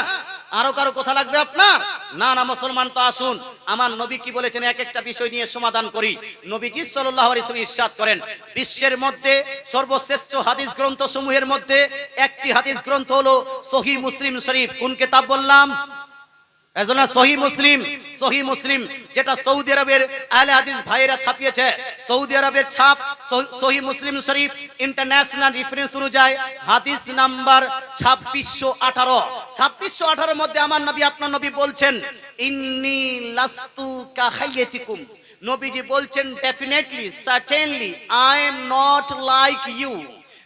আরো কারো কথা লাগবে আপনার? না না, মুসলমান তো আসুন, আমার নবী কি বলেছেন এক একটা বিষয় নিয়ে সমাধান করি। নবীজি সাল্লাল্লাহু আলাইহি ওয়াসাল্লাম ইরশাদ করেন, বিশ্বের মধ্যে সর্বশ্রেষ্ঠ হাদিস গ্রন্থ সমূহের মধ্যে একটি হাদিস গ্রন্থ হলো সহিহ মুসলিম শরীফ। কোন কিতাব বললাম? এজন্য সহিহ মুসলিম, সহিহ মুসলিম যেটা সৌদি আরবের আহলে হাদিস ভাইয়েরা ছাপিয়েছে। সৌদি আরবের ছাপ সহিহ মুসলিম শরীফ, ইন্টারন্যাশনাল রেফারেন্স অনুযায়ী হাদিস নাম্বার 2618। 2618 মধ্যে আমার নবী, আপনার নবী বলছেন, ইন্নী লাস্তু কাহাইয়াতিকুম। নবীজি বলছেন definitely, certainly I am not like you.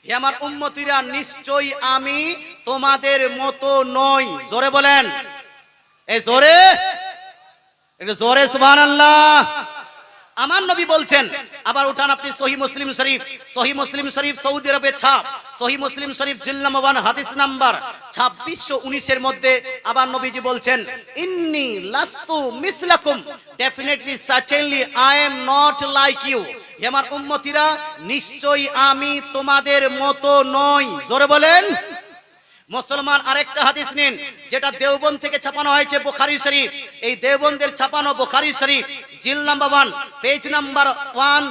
হে আমার উম্মতিরা, নিশ্চয়ই আমি তোমাদের মতো নই। জোরে বলেন, এই জোরে, একটু জোরে সুবহানাল্লাহ। আমার নবী বলছেন। আবার উঠান আপনি সহিহ মুসলিম শরীফ, সহিহ মুসলিম শরীফ সৌদি আরবের ছাপ, সহিহ মুসলিম শরীফ জিলদ নাম্বার 1 হাদিস নাম্বার 2619 এর মধ্যে আবার নবীজি বলছেন, ইন্নী লাস্তু মিসলাকুম, definitely certainly I am not like you. হে আমার উম্মতিরা, নিশ্চয়ই আমি তোমাদের মতো নই। জোরে বলেন। মুসলমান আরেকটা হাদিস নিন, যেটা দেওবন্দ থেকে ছাপানো হয়েছে, বুখারী শরীফ। এই দেওবন্দের ছাপানো বুখারী শরীফ জিলদ নাম্বার 1 পেজ নাম্বার 1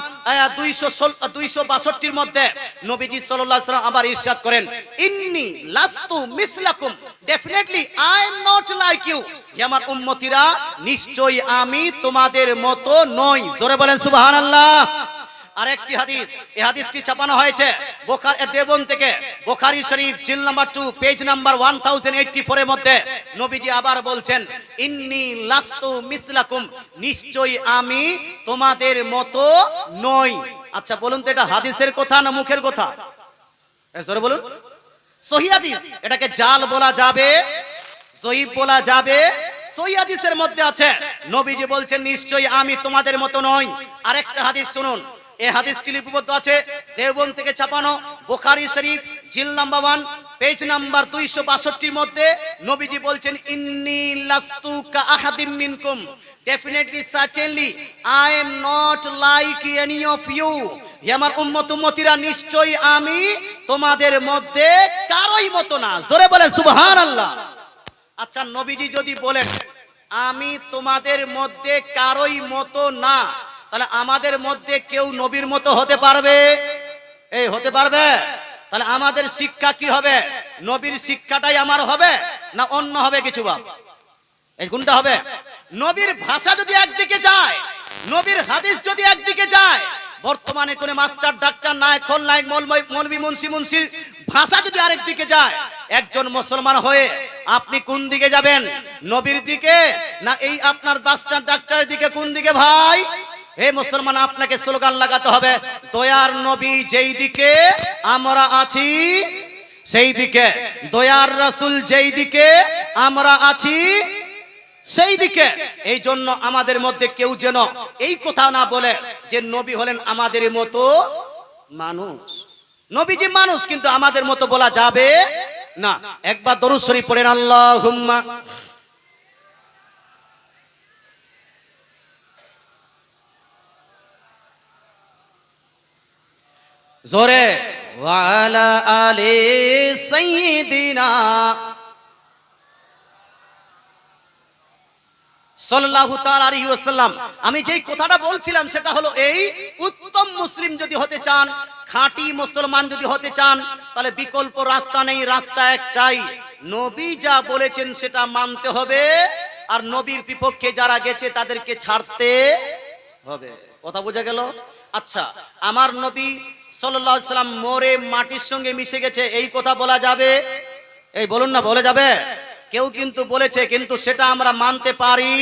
262 এর মধ্যে নবীজি সাল্লাল্লাহু আলাইহি ওয়াসাল্লাম আবার ইরশাদ করেন, ইন্নী লাস্তু মিসলাকুম, definitely I am not like you. হে আমার উম্মতিরা, নিশ্চয়ই আমি তোমাদের মতো নই। জোরে বলেন সুবহানাল্লাহ। আরেকটি হাদিস, এই হাদিসটি ছাপানো হয়েছে দেবন থেকে, বুখারী শরীফ জিল নাম্বার 2 পেজ নাম্বার 1084 এর মধ্যে নবীজি আবার বলছেন, ইন্নী লাস্তু মিসলাকুম, নিশ্চয়ই আমি তোমাদের মতো নই। আচ্ছা বলুন তো, এটা হাদিসের কথা না মুখের কথা? জোরে বলুন। সহিহ হাদিস, এটাকে জাল বলা যাবে, জয়ীফ বলা যাবে? সহিহ হাদিসের মধ্যে আছে, নবীজি বলছেন নিশ্চয়ই আমি তোমাদের মতো নই। আরেকটা হাদিস শুনুন, এই হাদিসটি লিপিবদ্ধ আছে দেওবন্দ থেকে ছাপানো, বুখারী শরীফ জিল নাম্বার 1 পেজ নাম্বার 262 এর মধ্যে নবীজি বলছেন, ইন্নী লাস্তু কা আহাদিম মিনকুম, definitely certainly I am not like any of you. হে আমার উম্মত উম্মতিরা, নিশ্চয়ই আমি তোমাদের মধ্যে কারোই মতো না। জোরে বলে সুবহানাল্লাহ। আচ্ছা নবীজি যদি বলেন আমি তোমাদের মধ্যে কারোই মতো না, তাহলে আমাদের মধ্যে কেউ নবীর মতো হতে পারবে? এই হতে পারবে? তাহলে আমাদের শিক্ষা কি হবে? নবীর শিক্ষাটাই আমার হবে না অন্য হবে কিছু? বাপ এই কোনটা হবে? নবীর ভাষা যদি একদিকে যায়, নবীর হাদিস যদি একদিকে যায়, বর্তমানে কোন মাস্টার ডাক্তার নায়ক খলনায়ক মৌলবী মুন্সির ভাষা যদি আরেক দিকে যায়, একজন মুসলমান হয়ে আপনি কোন দিকে যাবেন? নবীর দিকে না এই আপনার মাস্টার ডাক্তারের দিকে? কোন দিকে ভাই? হে মুসলমান, আপনাকে স্লোগান লাগাতে হবে, দয়ার নবী যেই দিকে আমরা আছি সেই দিকে, দয়ার রাসূল যেই দিকে আমরা আছি সেই দিকে। এই জন্য আমাদের মধ্যে কেউ যেন এই কথা না বলে যে নবী হলেন আমাদের মতো মানুষ। নবীজি মানুষ, কিন্তু আমাদের মতো বলা যাবে না। একবার দরুদ শরীফ পড়েন, আল্লাহুম্মা জোরে ওয়ালা আলি সাইয়্যিদিনা সাল্লাল্লাহু তাআলা আলাইহি ওয়াসাল্লাম। আমি যেই কথাটা বলছিলাম সেটা হলো এই, উত্তম মুসলিম যদি হতে চান, খাঁটি মুসলমান যদি হতে চান, তাহলে বিকল্প রাস্তা নেই, রাস্তা একটাই, নবী যা বলেছেন সেটা মানতে হবে, আর নবীর বিপক্ষে যারা গেছে তাদেরকে ছাড়তে হবে। কথা বোঝা গেল? আচ্ছা, আমার নবী সাল্লাল্লাহু আলাইহি ওয়াসাল্লাম মরে মাটির সঙ্গে মিশে গেছে, এই কথা বলা যাবে? এই বলুন না, বলে যাবে? কেউ কিন্তু বলেছে, কিন্তু সেটা আমরা মানতে পারি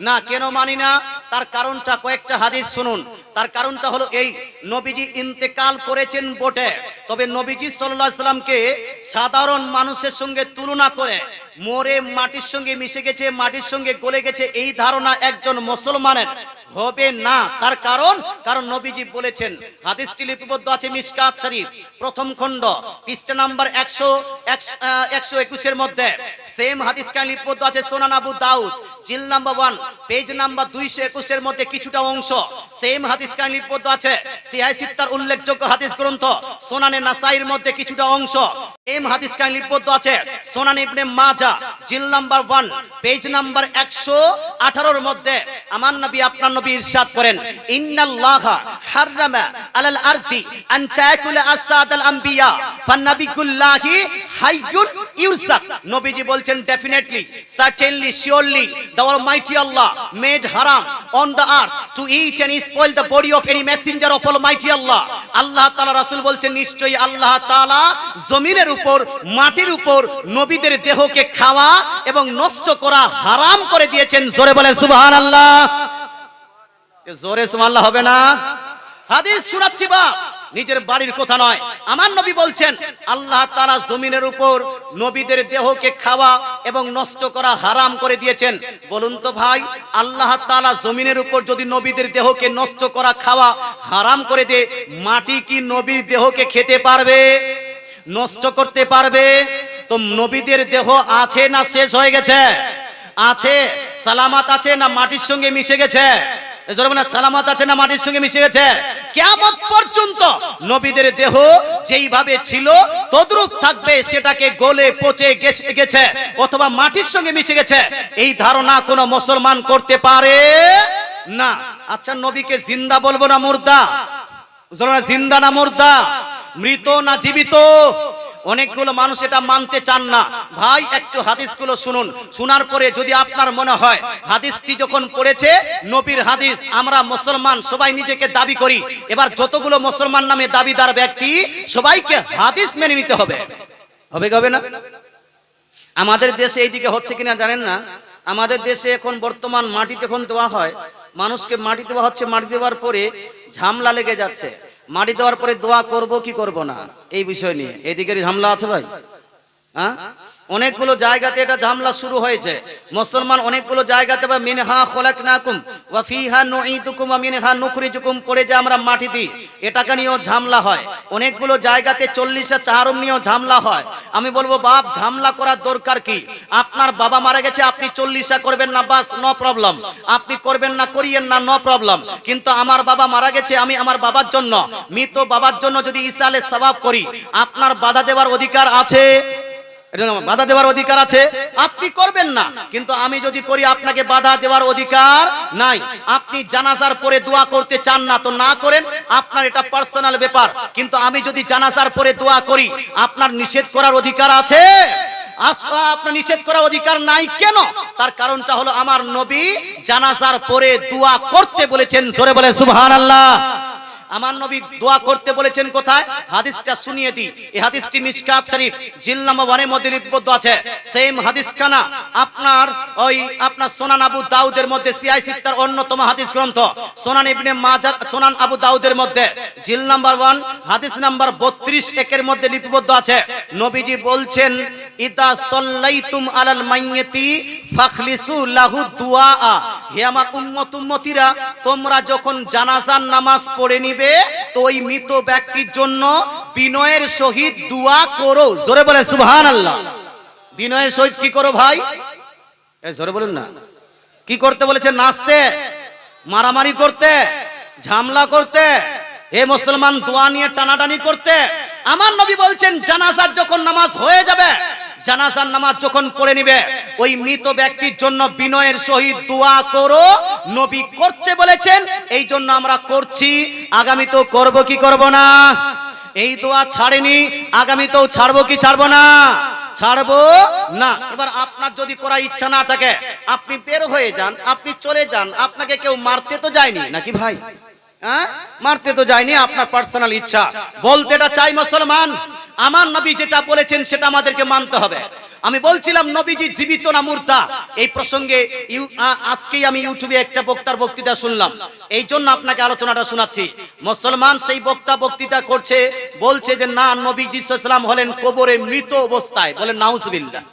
না। কেন মানি না? তার কারণটা কয়েকটা হাদিস শুনুন। তার কারণটা হলো এই, নবীজি ইন্তেকাল করেছেন বটে, তবে নবীজি সাল্লাল্লাহু আলাইহি ওয়াসাল্লামকে সাধারণ মানুষের সঙ্গে তুলনা করে মরে মাটির সঙ্গে মিশে গেছে, মাটির সঙ্গে গলে গেছে, এই ধারণা একজন মুসলমানের হবে না। তার কারণ নবীজি বলেছেন, হাদিসটি লিপিবদ্ধ আছে মিশকাত শরীফ প্রথম খণ্ড পৃষ্ঠা নাম্বার 121 এর মধ্যে। সেম হাদিস কান লিপিবদ্ধ আছে সুনান আবু দাউদ জিল নাম্বার 1 পেজ নাম্বার 221 এর মধ্যে কিছুটা অংশ। সেম হাদিস কান লিপিবদ্ধ আছে সিহাহ সিত্তার উল্লেখযোগ্য হাদিস গ্রন্থ সুনানে নাসাইর মধ্যে কিছুটা অংশ। সেম হাদিস কান লিপিবদ্ধ আছে সুনান ইবনে মাজাহ জিল নাম্বার 1 পেজ নাম্বার 118 এর মধ্যে। আমার নবী আপনার নবী ইরশাদ করেন, ইন্নাল্লাহা হাররামা আলাল আরদি আন তাকুলা আসাদাল আম্বিয়া ফান্নাবিকুল্লাহি হাইয়ুন ইউরসাক। নবীজি বলছেন, definitely certainly surely the almighty Allah made haram on the earth to eat and spoil the body of any messenger of almighty Allah. আল্লাহ তাআলা রাসূল বলছেন, নিশ্চয়ই আল্লাহ তাআলা জমিনের উপর, মাটির উপর নবীদের দেহকে খাওয়া এবং নষ্ট করা হারাম করে দিয়েছেন। জোরে বলেন সুবহানাল্লাহ। জোরে সুবহানাল্লাহ হবে না? হাদিস শোনাচ্ছি বা নিজের বাড়ির কথা নয়। আমার নবী বলছেন আল্লাহ তাআলা জমিনের উপর নবীদের দেহকে খাওয়া এবং নষ্ট করা হারাম করে দিয়েছেন। বলুন তো ভাই, আল্লাহ তাআলা জমিনের উপর যদি নবীদের দেহকে নষ্ট করা খাওয়া হারাম করে দেয়, মাটি কি নবীর দেহকে খেতে পারবে? নষ্ট করতে পারবে? তো নবীদের দেহ আছে না শেষ হয়ে গেছে? আছে, সালামত আছে না মাটির সঙ্গে মিশে গেছে? সালামত আছে না মাটির সঙ্গে মিশে গেছে? কিয়ামত পর্যন্ত নবীদের দেহ যেইভাবে ছিল তদ্রূপ থাকবে, সেটাকে গলে পচে গেছে অথবা মাটির সঙ্গে মিশে গেছে, এই ধারণা কোন মুসলমান করতে পারে না। আচ্ছা, নবীকে জিন্দা বলবো না মুর্দা? জিন্দা না মুর্দা? মৃত না জীবিত? অনেকগুলো মানুষ এটা মানতে চান না। ভাই একটু হাদিসগুলো শুনুন, শোনার পরে যদি আপনার মনে হয় হাদিসটি যখন পড়েছে নবীর হাদিস, আমরা মুসলমান সবাই নিজেকে দাবি করি, এবার যতগুলো মুসলমান নামে দাবিদার ব্যক্তি সবাইকে হাদিস মেনে নিতে হবে। হবে না? আমাদের দেশে এইদিকে হচ্ছে কিনা জানেন না, আমাদের দেশে এখন বর্তমান মাটি যখন দেওয়া হয়, মানুষকে মাটি দেওয়া হচ্ছে, মাটি দেওয়ার পরে ঝামেলা লেগে যাচ্ছে। মাটি দেওয়ার পরে দোয়া করব কি করব না এই বিষয় নিয়ে এদিকে ঝামেলা আছে ভাই। হ্যাঁ, অনেকগুলো জায়গাতে এটা ঝামেলা শুরু হয়েছে। মুসলমান অনেকগুলো জায়গাতে বা মিনহা খলাকনাকুম ওয়া ফিহা নুঈদুকুম ওয়া মিনহা নুখরিজুকুম পড়ে যে আমরা মাটি দিই, এটাকে নিয়েও ঝামেলা হয়। অনেকগুলো জায়গাতে 40 চাহারুম নিয়েও ঝামেলা হয়। আমি বলবো বাপ, ঝামেলা করার দরকার কি? আপনার বাবা মারা গেছে, আপনি 40 করবেন না, বাস নো প্রবলেম। আপনি করবেন না, করিয়েন না, নো প্রবলেম। কিন্তু আমার বাবা মারা গেছে, আমি আমার বাবার জন্য, মৃত বাবার জন্য যদি ইসালে সওয়াব করি, আপনার বাধা দেওয়ার অধিকার আছে? বাধা দেওয়ার অধিকার আছে? আপনি করবেন না, কিন্তু আমি যদি করি আপনাকে বাধা দেওয়ার অধিকার নাই। আপনি জানাজার পরে দোয়া করতে চান না তো না করেন, আপনার এটা পার্সোনাল ব্যাপার। কিন্তু আমি যদি জানাজার পরে দোয়া করি, আপনার নিষেধ করার অধিকার আছে? আপনার নিষেধ করার অধিকার নাই। কেন? তার কারণটা হলো আমার নবী জানাজার পরে দোয়া করতে বলেছেন। জোরে বলে সুবহানাল্লাহ। আমার নবী দোয়া করতে বলেছেন কোথায়? হাদিসটা শুনিয়ে দিই। এই হাদিসটি মিশকাত শরীফ জিলদ নম্বর 1 এর মধ্যে লিপিবদ্ধ আছে। সেম হাদিস খানা আপনার সুনান আবু দাউদের মধ্যে, সিয়াই সিত্তার অন্যতম হাদিস গ্রন্থ সুনান ইবনে মাজাহ, সুনান আবু দাউদের মধ্যে জিলদ নম্বর 1 হাদিস নাম্বার 32 একের মধ্যে লিপিবদ্ধ আছে। নবীজি বলছেন, ইদা সাল্লাইতুম আলাল মাইয়িতি ফাখলিসু লাহু দুআ। হে আমার উম্মত উম্মতিরা, তোমরা যখন জানাজার নামাজ পড়ে নিবে তো ওই মৃত ব্যক্তির জন্য বিনয়ের সহিত দোয়া করো। জোরে বলে সুবহানাল্লাহ। বিনয়ের সহিত কি করো ভাই? জোরে বলুন না। কি করতে বলেছে? নাচতে, মারামারি করতে, ঝামেলা করতে, হে মুসলমান দোয়া নিয়ে টানাটানি করতে? আমার নবী বলছেন জানাজার যখন নামাজ হয়ে যাবে, জানাজার নামাজ যখন পড়ে নিবে, ওই মৃত ব্যক্তির জন্য বিনয়ের সহিত দোয়া করো। নবী করতে বলেছেন, এই জন্য আমরা করছি। আগামীতেও করব কি করব না? এই দোয়া ছাড়েনি, আগামীতেও ছাড়বো কি ছাড়বো না? ছাড়বো না। এবার আপনার যদি করার ইচ্ছা না থাকে, আপনি বের হয়ে যান, আপনি চলে যান। আপনাকে কেউ মারতে তো যায়নি নাকি ভাই? হ্যাঁ, মারতে তো যায়নি, আপনার পার্সোনাল ইচ্ছা। বলতেটা চাই মুসলমান, আমার নবী যেটা বলেছেন সেটা আমাদেরকে মানতে হবে। আমি বলছিলাম নবীজি জীবিত না মুর্দা, এই প্রসঙ্গে আজকেই আমি ইউটিউবে একটা বক্তার বক্তৃতা শুনলাম, এই জন্য আপনাকে আলোচনাটা শোনাচ্ছি। মুসলমান সেই বক্তা বক্তৃতা করছে, বলছে যে না, নবীজি সাল্লাল্লাহু আলাইহি ওয়াসাল্লাম হলেন কবরে মৃত অবস্থায়। বলেন নাউজুবিল্লাহ।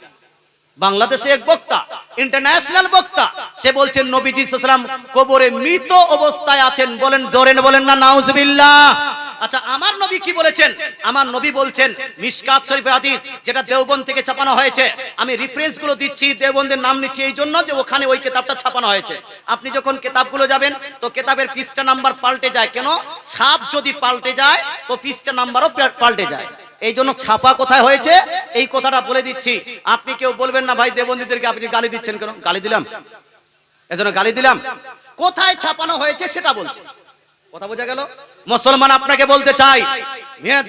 বাংলাদেশে এক বক্তা, ইন্টারন্যাশনাল বক্তা, সে বলছেন নবীজি সাল্লাল্লাহু আলাইহি ওয়াসাল্লাম কবরে মৃত অবস্থায় আছেন। বলেন জোরে বলেন না নাউজুবিল্লাহ। আচ্ছা, আমার নবী কি বলেছেন? আমার নবী বলছেন মিশকাত শরীফের হাদিস, যেটা দেওবন্দ থেকে ছাপানো হয়েছে। আমি রেফারেন্স গুলো দিচ্ছি, দেওবন্দের নাম নিচ্ছি এই জন্য যে ওখানে ওই কিতাবটা ছাপানো হয়েছে। আপনি যখন কিতাবগুলো যাবেন তো কিতাবের পৃষ্ঠা নাম্বার পাল্টে যায়। কেন? ছাপ যদি পাল্টে যায় তো পৃষ্ঠা নাম্বারও পাল্টে যায়। এই জন্য ছাপা কোথায় হয়েছে এই কথাটা বলে দিচ্ছি। আপনি কেউ বলবেন না ভাই দেবন্দীদেরকে আপনি গালি দিচ্ছেন কেন? গালি দিলাম? এজন্য গালি দিলাম? কোথায় ছাপানো হয়েছে সেটা বলছি। কথা বোঝা গেল? মুসলমান আপনাকে বলতে চাই,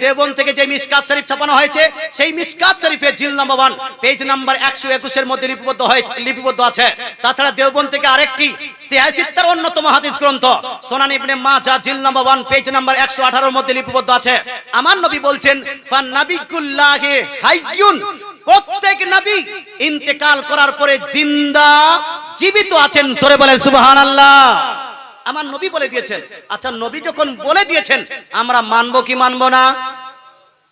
দেওবন্দ থেকে যে মিশকাত শরীফ ছাপানো হয়েছে, সেই মিশকাত শরীফের জিলদ নম্বর 1 পেজ নাম্বার 121 এর মধ্যে লিপিবদ্ধ আছে। তাছাড়া দেওবন্দ থেকে আরেকটি সিয়াই সিত্তার অন্যতম হাদিস গ্রন্থ সুনান ইবনে মাজাহ জিলদ নম্বর 1 পেজ নাম্বার 118 এর মধ্যে লিপিবদ্ধ আছে। আমার নবী বলছেন, ফান নাবিয়ুল্লাহি হাইয়ুন, প্রত্যেক নবী ইন্তেকাল করার পরে জিন্দা, জীবিত আছেন। জোরে বলে সুবহানাল্লাহ। আমার নবী বলে দিয়েছেন। আচ্ছা, নবী যখন বলে দিয়েছেন, আমরা মানবো কি মানবো না?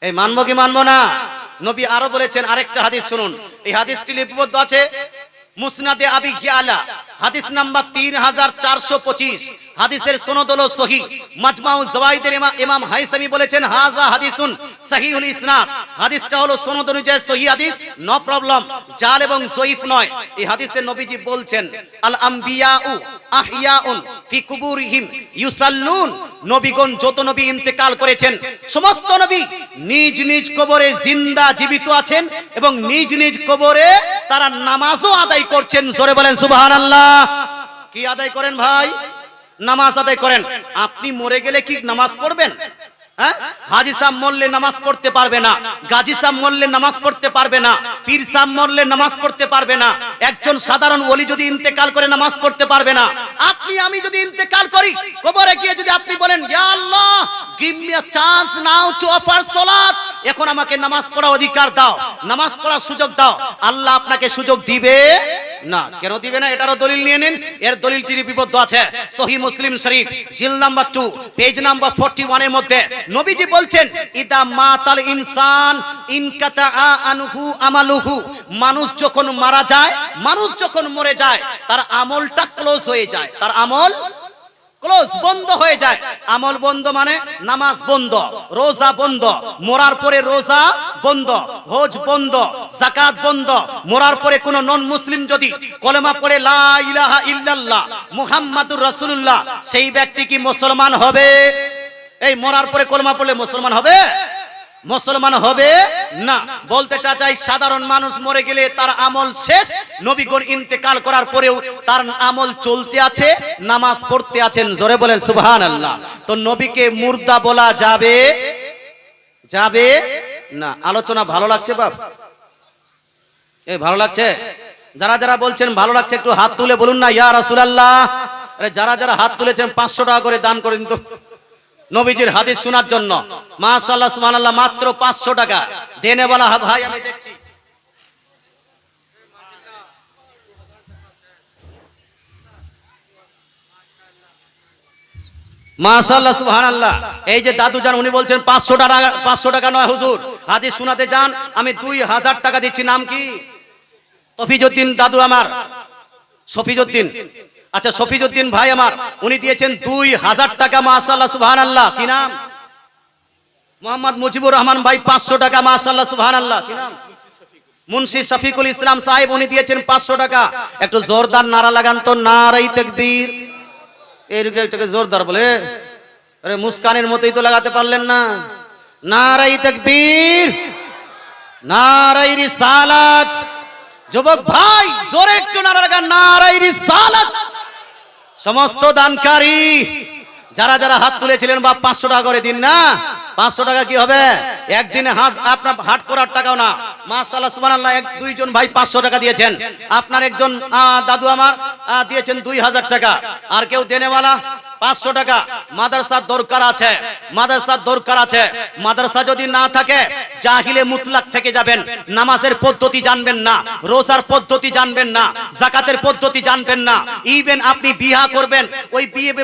এই মানবো কি মানবো না? নবী আরো বলেছেন, আরেকটা হাদিস শুনুন। এই হাদিসটি লিপিবদ্ধ আছে মুসনাদে আবি ইয়ালা, হাদিস নাম্বার 3425। হাদিসের সনদ হলো সহিহ। মাজমাউ জাওয়াইদের ইমাম হাইসামি বলেছেন হাযা হাদিসুন সহিহুল ইসনাদ। হাদিসটা হলো সনদ অনুযায়ী সহিহ হাদিস, নো প্রবলেম, জাল এবং জয়ীফ নয়। এই হাদিসে নবীজি বলছেন, আল আমবিয়াউ আহইয়াউন ফি কুবুরিহিম ইউসাল্লুন। নবীগণ যত নবী ইন্তেকাল করেছেন, সমস্ত নবী নিজ নিজ কবরে জিন্দা, জীবিত আছেন এবং নিজ নিজ কবরে তারা নামাজও আদায় করছেন। জোরে বলেন সুবহানাল্লাহ। কি আদায় করেন ভাই? নামাজ আদায় করেন। আপনি মরে গেলে কি নামাজ পড়বেন? হ্যাঁ, হাজি সাহেব মরলে নামাজ পড়তে পারবে না, গাজী সাহেব মরলে নামাজ পড়তে পারবে না, পীর সাহেব মরলে নামাজ পড়তে পারবে না, একজন সাধারণ ওলি যদি ইন্তেকাল করে নামাজ পড়তে পারবে না। আপনি আমি যদি ইন্তেকাল করি, কবরে গিয়ে যদি আপনি বলেন ইয়া আল্লাহ give me a chance now to offer সালাত, এখন আমাকে নামাজ পড়ার অধিকার দাও, নামাজ পড়ার সুযোগ দাও, আল্লাহ আপনাকে সুযোগ দিবে না। কেন দিবে না? এটারও দলিল নিয়ে নিন। এর দলিলটি লিপিবদ্ধ আছে সহিহ মুসলিম শরীফ জিল নাম্বার 2 পেজ নাম্বার 41 এর মধ্যে। নবীজি বলছেন ইদা মাতাল ইনসান ইনকাতা আনহু আমালুহু, মানুষ যখন মারা যায়, মানুষ যখন মরে যায়, তার আমলটা ক্লোজ হয়ে যায়, তার আমল ক্লোজ বন্ধ হয়ে যায়। আমল বন্ধ মানে নামাজ বন্ধ, রোজা বন্ধ, মরার পরে রোজা বন্ধ, হজ বন্ধ, যাকাত বন্ধ। মরার পরে কোন নন মুসলিম যদি কলেমা পড়ে লা ইলাহা ইল্লাল্লাহ মুহাম্মাদুর রাসূলুল্লাহ, সেই ব্যক্তি কি মুসলমান হবে? এই মরার পরে কলেমা পড়লে মুসলমান হবে? মুসলমান হবে না। বলতে চাই সাধারণ মানুষ মরে গেলে তার আমল শেষ, নবীগণ ইন্তেকাল করার পরেও তার আমল চলতে আছে, নামাজ পড়তে আছেন। জোরে বলেন সুবহানাল্লাহ। তো নবীকে মুর্দা বলা যাবে যাবে না। আলোচনা ভালো লাগছে বাপ? এই ভালো লাগছে? যারা যারা বলছেন ভালো লাগছে একটু হাত তুলে বলুন না ইয়া রাসূলুল্লাহ। আরে যারা যারা হাত তুলেছেন 500 টাকা করে দান করেন তো নবীজির হাদিস শোনার জন্য। মাশাআল্লাহ সুবহানাল্লাহ, মাত্র 500 টাকা দেনেওয়ালা ভাই আমি দেখছি। মাশাআল্লাহ সুবহানাল্লাহ। এই যে দাদু জান উনি বলছেন 500 টাকা নয় হুজুর, হাদিস শোনাতে যান আমি 2000 টাকা দিচ্ছি। নাম কি? তফিজউদ্দিন দাদু আমার, সফিজউদ্দিন। আচ্ছা সফিজউদ্দিন ভাই আমার, উনি দিয়েছেন 2000 টাকা। মাশাআল্লাহ সুবহানাল্লাহ। কি নাম? মোহাম্মদ মুজিবুর রহমান ভাই 500 টাকা। মাশাআল্লাহ সুবহানাল্লাহ। কি নাম? মুন্সি শফিকুল ইসলাম সাহেব, উনি দিয়েছেন 500 টাকা। একটু জোরদার নারা লাগান তো, নারায়ে তাকবীর। এটাকে জোরদার বলে? আরে মুস্কানের মতোই তো লাগাতে পারলেন না। নারায়ে তাকবীর, নারায়ে রিসালাত। যুবক ভাই জোরে একটু নারা লাগান, নারায়ে রিসালাত। সমস্ত দানকারী যারা যারা হাত তুলেছিলেন বা 500 টাকা করে দিন না। 500 টাকা কি হবে? একদিনে আপনার হাট করার টাকাও না। মাশাআল্লাহ সুবহানাল্লাহ। এক দুইজন ভাই 500 টাকা দিয়েছেন। আপনার একজন দাদু আমার দিয়েছেন 2000 টাকা। আর কেউ দেনেওয়ালা 500 টাকা। মাদ্রাসার দরকার আছে, মাদ্রাসার দরকার আছে। মাদ্রাসা যদি না থাকে জাহিলে মুতলাক থেকে যাবেন। নামাজের পদ্ধতি জানবেন না, রোজার পদ্ধতি জানবেন না, যাকাতের পদ্ধতি জানবেন না। ইভেন আপনি বিবাহ করবেন, ওই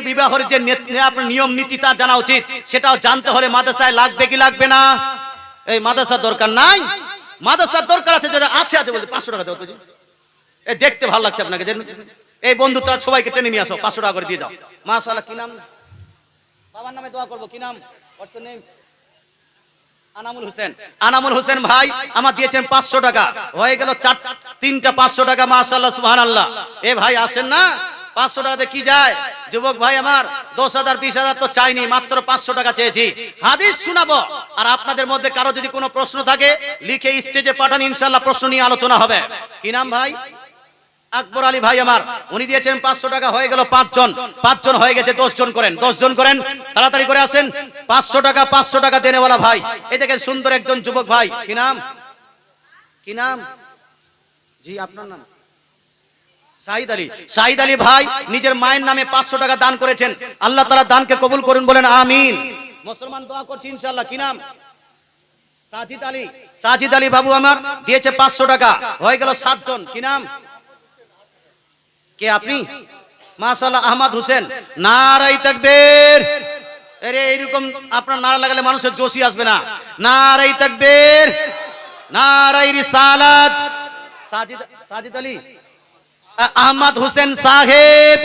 বিবাহের যে আপনার নিয়ম নীতিটা জানা উচিত, সেটাও জানতে হলে মাদ্রাসায় লাগবে কি লাগবে না? এই মাদ্রাসার দরকার নাই? মাদ্রাসার দরকার আছে, যদি আছে আছে বলতে 500 টাকা দাও তো। এই দেখতে ভালো লাগছে আপনাকে, এই বন্ধু তার সবাইকে টেনে নিয়ে আসো, 500 টাকা করে দিয়ে দাও। মাশাআল্লাহ। কি নাম? বাবার নামে দোয়া করব। কি নাম? What's name? আনামুল হোসেন। আনামুল হোসেন ভাই আমার দিয়েছেন 500 টাকা। হয়ে গেল তিনটা 500 টাকা। মাশাআল্লাহ সুবহানাল্লাহ। এ ভাই আসেন না, 500 টাকাতে কি যায়? যুবক ভাই আমার 10,000 20,000 তো চাইনি, মাত্র 500 টাকা চেয়েছি। হাদিস শোনাবো। আর আপনাদের মধ্যে কারো যদি কোনো প্রশ্ন থাকে লিখে স্টেজে পাঠান, ইনশাআল্লাহ প্রশ্ন নিয়ে আলোচনা হবে। কি নাম ভাই? আকবর আলী ভাই আমার, উনি দিয়েছেন 500 টাকা। হয়ে গেল 5 জন, 5 জন হয়ে গেছে। 10 জন করেন, 10 জন করেন, তাড়াতাড়ি করে আসেন। 500 টাকা, 500 টাকা দেনেওয়ালা ভাই। এই দেখেন সুন্দর একজন যুবক ভাই। কি নাম? কি নাম? জি আপনার নাম? শাহিদ আলী। শাহিদ আলী ভাই নিজের মায়ের নামে 500 টাকা দান করেছেন। আল্লাহ তাআলা দানকে কবুল করুন, বলেন আমিন। মুসলমান দোয়া করছি ইনশাআল্লাহ। কি নাম? সাজিদ আলী। সাজিদ আলী বাবু আমার দিয়েছে 500 টাকা। হয়ে গেল 7 জন। কি নাম? কে আপনি? মাশাআল্লাহ আহমদ হোসেন। নারায়ে তাকবীর। আরে এইরকম আপনার নারা লাগালে মানুষের জোশই আসবে না। নারায়ে তাকবীর, নারায়ে রিসালাত। সাজিদ আলী। আহমদ হোসেন সাহেব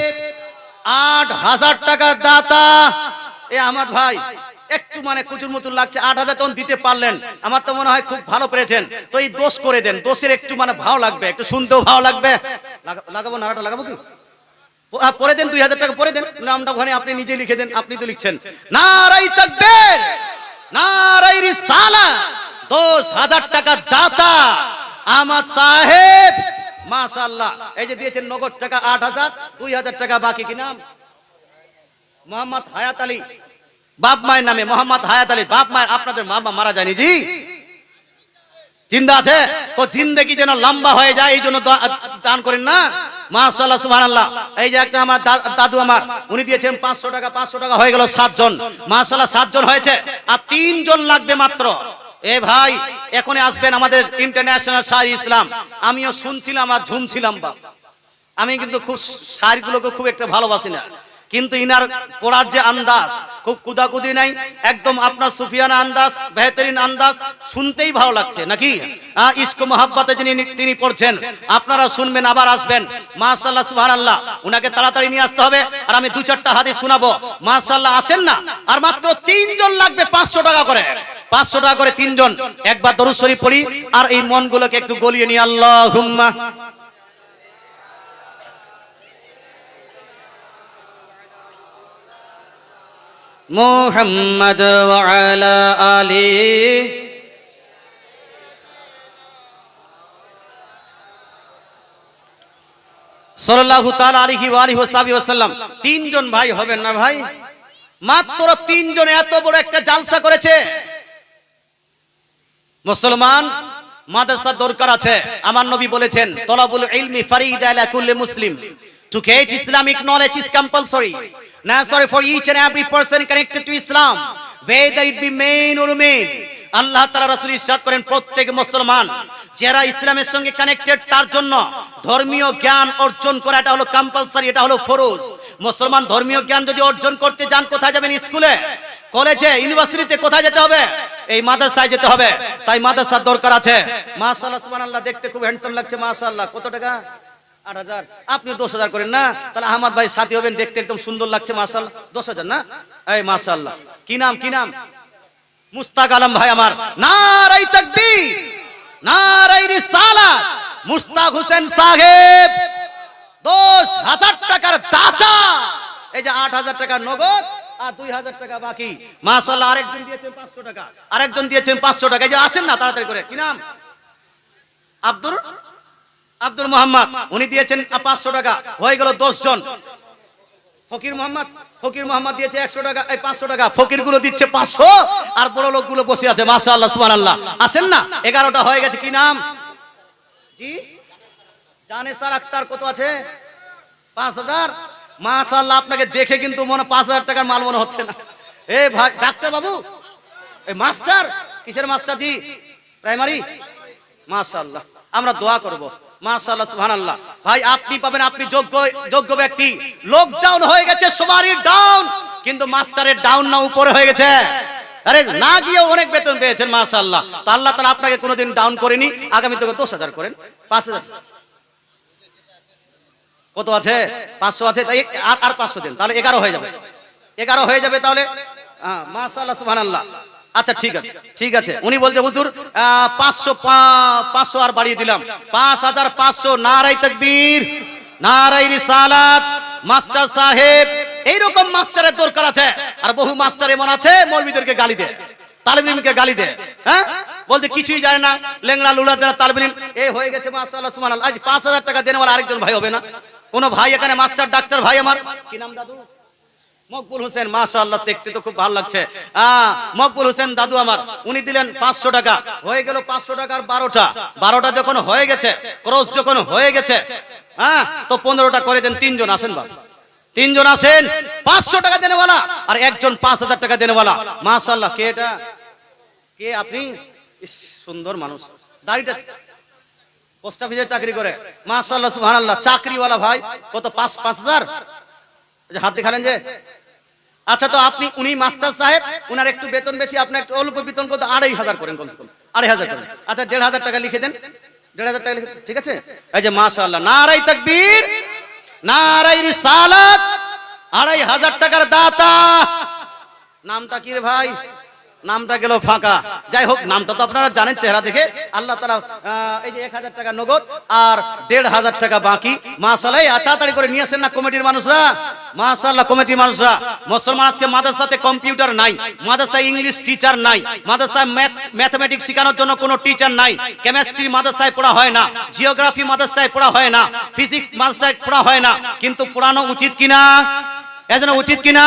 8000 টাকা দাতা। এ আহমদ ভাই একটু মানে কুচুর মতুর লাগছে, 8000 তখন দিতে পারলেন, আমার তো মনে হয় খুব ভালো পেরেছেন। তো এই দোষ করে দেন, দোষের একটু মানে ভালো লাগবে, একটু শুনতেও ভালো লাগবে। লাগাবো নারাটা লাগাবো কি? পরে দেন 2000 টাকা পরে দেন, নামটা ওখানে আপনি নিজে লিখে দেন, আপনি তো লিখছেন। নারায়ে তাকবীর, নারায়ে রিসালাত। 10000 টাকা দাতা আহমদ সাহেব। মাশাআল্লাহ। এই যে দিয়েছেন নগদ টাকা 8000, 2000 টাকা বাকি। কি নাম? মোহাম্মদ হায়াত আলী। বাপ মায়ের নামে মোহাম্মদ হায়াত আলী, বাপ মায়ের, আপনাদের মা বাবা মারা যায়নি জি, জিন্দা আছে তো, জিন্দেগি যেন লম্বা হয়ে যায় এই জন্য দান করেন না। মাশাআল্লাহ সুবহানাল্লাহ। এই যে একটা আমার দাদু আমার, উনি দিয়েছেন 500 টাকা, 500 টাকা হয়ে গেল 7 জন, মাশাআল্লাহ 7 জন হয়েছে, আর 3 জন লাগবে মাত্র। এ ভাই এখনই আসবেন আমাদের ইন্টারন্যাশনাল শাহী ইসলাম। আমিও শুনছিলাম আর ঝুমছিলাম বাপ, আমি কিন্তু খুব শাড়িগুলোকে খুব একটা ভালোবাসি না, কিন্তু ইনার পড়ার যে আন্দাজ খুব কুদাকুদি নাই, একদম আপনার সুফিয়ানা আন্দাজ, বেহতরিন আন্দাজ, শুনতেই ভালো লাগছে নাকি। ইশক মোহাব্বতে তিনি পড়ছেন, আপনারা শুনবেন আবার আসবেন। মাশাআল্লাহ সুবহানাল্লাহ। উনাকে তাড়াতাড়ি নিয়ে আসতে হবে, আর আমি 2-4টা হাদিস শোনাবো। মাশাআল্লাহ আসেন না, আর মাত্র 3 জন লাগবে, 500 টাকা করে, 500 টাকা করে 3 জন। একবার দরুদ শরীফ পড়ি আর এই মনগুলোকে একটু গলিয়ে নিই। আল্লাহুম্মা মুহাম্মদ ওয়া আলা আলি সাল্লাল্লাহু তাআলা আলাইহি ওয়া আলিহি ওয়াসাল্লাম। 3 জন ভাই হবেন না ভাই, মাত্র 3 জন এত বড় একটা জালসা করেছে। মুসলমান মাদ্রাসা দরকার আছে। আমার নবী বলেছেন, তলাবুল ইলমি ফারিদা আলা কুল্লি মুসলিম, to get Islamic knowledge is compulsory, necessary for each and every person connected to Islam, whether it be male or female. আল্লাহ তাআলা রাসূল ইরশাদ করেন, প্রত্যেক মুসলমান যারা ইসলামের সঙ্গে কানেক্টেড তার জন্য ধর্মীয় জ্ঞান অর্জন করা এটা হলো কম্পালসরি, এটা হলো ফরজ। মুসলমান ধর্মীয় জ্ঞান যদি অর্জন করতে যান, কোথায় যাবেন? স্কুলে, কলেজে, ইউনিভার্সিটিতে, কোথায় যেতে হবে? এই মাদ্রাসায় যেতে হবে। তাই মাদ্রাসার দরকার আছে। মাশাআল্লাহ সুবহানাল্লাহ, দেখতে খুব হ্যান্ডসাম লাগছে মাশাআল্লাহ। কত টাকা? 8,000। আপনি 10,000 করেন না, তাহলে আহমদ ভাই সাথী হবেন, দেখতে একদম সুন্দর লাগছে মাশাআল্লাহ। 10,000 না? এই মাশাআল্লাহ। কি নাম, কি নাম? মুস্তাক আলম ভাই আমার। নারায়ে তাকবীর, নারায়ে রিসালাত। মুস্তাক হোসেন সাহেব 10,000 টাকার দাতা। এই যে 8,000 টাকা নগদ আর 2,000 টাকা বাকি। মাশাআল্লাহ। আরেকজন দিয়েছেন 500 টাকা, আরেকজন দিয়েছেন 500 টাকা। এই যে আসেন না তাড়াতাড়ি করে। কি নাম? আব্দুল মোহাম্মদ, উনি দিয়েছেন 500 টাকা, হয়ে গেল 10 জন। ফকির মোহাম্মদ দিয়েছে 100 টাকা, এই 500 টাকা। ফকির গুলো দিচ্ছে 500, আর বড় লোকগুলো বসে আছে। মাশাআল্লাহ সুবহানাল্লাহ। আসেন না, 11টা হয়ে গেছে। কি নাম? জি জানেসার আক্তার। কত আছে? 5,000। মাশাআল্লাহ। আপনাকে দেখে কিন্তু মনে 5,000 টাকার মাল মনে হচ্ছে না। এই ভাই ডাক্তার বাবু, এই মাস্টার, কিসের মাস্টার জি? প্রাইমারি। মাশাআল্লাহ, আমরা দোয়া করব। মাশাআল্লাহ সুবহানাল্লাহ। ভাই আপনি পাবেন, আপনি যোগ্য ব্যক্তি। লকডাউন হয়ে গেছে, সবারই ডাউন, কিন্তু মাস্টারের ডাউন না উপরে হয়ে গেছে। আরে না গিয়ে অনেক বেতন পেয়েছেন মাশাআল্লাহ। তো আল্লাহ তাআলা আপনাকে কোনোদিন ডাউন করেনি। আগামী তো 10,000 করেন, 5,000। কত আছে? 500 আছে, তাই আর 500 দেন, তাহলে 11 হয়ে যাবে। 11 হয়ে যাবে তাহলে। মাশাআল্লাহ সুবহানাল্লাহ। আচ্ছা ঠিক আছে, ঠিক আছে। উনি বলছে হুজুর 500 আর বাড়িয়ে দিলাম, 5,500। নারায়ে তাকবীর, নারায়ে রিসালাত। মাস্টার সাহেব, এইরকম মাস্টারের দরকার আছে। আর বহু মাস্টার এমন আছে মৌলবীদেরকে গালি দেয়, তালিব ইলমকে গালি দেয়। হ্যাঁ, বলতে কিছুই জানে না, লেংড়া লুলা যারা তালিব ইলম। এই হয়ে গেছে মাশাআল্লাহ সুবহানাল্লাহ। আজ 5,000 টাকা দেনেওয়ালা আরেকজন ভাই হবে না? কোন ভাই এখানে মাস্টার ডাক্তার ভাই আমার? কি নাম দাদু? মকবুল হোসেন। মাশাআল্লাহ, দেখতে তো খুব ভালো লাগছে। মকবুল হোসেন দাদু আমার, উনি দিলেন 500 টাকা। হয়ে গেল 500 টাকার 12টা যখন হয়ে গেছে, ক্রস যখন হয়ে গেছে, তো 15টা করে দেন। 3 জন আসেন বাবা, 3 জন আসেন। 500 টাকা দেনেওয়ালা আর একজন 5,000 টাকা দেনেওয়ালা। মাশাআল্লাহ। কে এটা? কে আপনি? সুন্দর মানুষ, দাড়িটা। পোস্ট অফিসে চাকরি করে। মাশাআল্লাহ সুবহানাল্লাহ। চাকরিওয়ালা ভাই। কত? 5,000। হাত দেখালেন যে। আচ্ছা, তো আপনি, উনি মাস্টার সাহেব, উনার একটু বেতন বেশি, আপনার একটু অল্প বেতন, কত? 2,500 করেন কমসে কম, 2,500 করেন। আচ্ছা 1,500 টাকা লিখে দেন, 1,500 টাকা লিখে, ঠিক আছে? এই যে মাশাআল্লাহ। নারায়ে তাকবীর, নারায়ে রিসালাত। 2,500 টাকার দাতা। নামটা কি রে ভাই? নামটা গেল ফাঁকা। যাই হোক, নামটা তো আপনারা জানেন চেহারা দেখে। আল্লাহ তাআলা এই যে 1,000 টাকা নগদ আর 1,500 টাকা বাকি। মাশাআল্লাহ। তাড়াতাড়ি করে নিয়ে আসেন না কমিটির মানুষরা। মাশাআল্লাহ, কমিটির মানুষরা। মুসলমান আজকে মাদ্রাসাতে কম্পিউটার নাই, মাদ্রাসায় ইংলিশ টিচার নাই, মাদ্রাসায় ম্যাথমেটিক্স শেখানোর জন্য কোনো টিচার নাই, কেমিস্ট্রি মাদ্রাসায় পড়া হয় না, জিওগ্রাফি মাদ্রাসায় পড়া হয় না, ফিজিক্স মাদ্রাসায় পড়া হয় না। কিন্তু পড়ানো উচিত কিনা? এজন্য উচিত কিনা?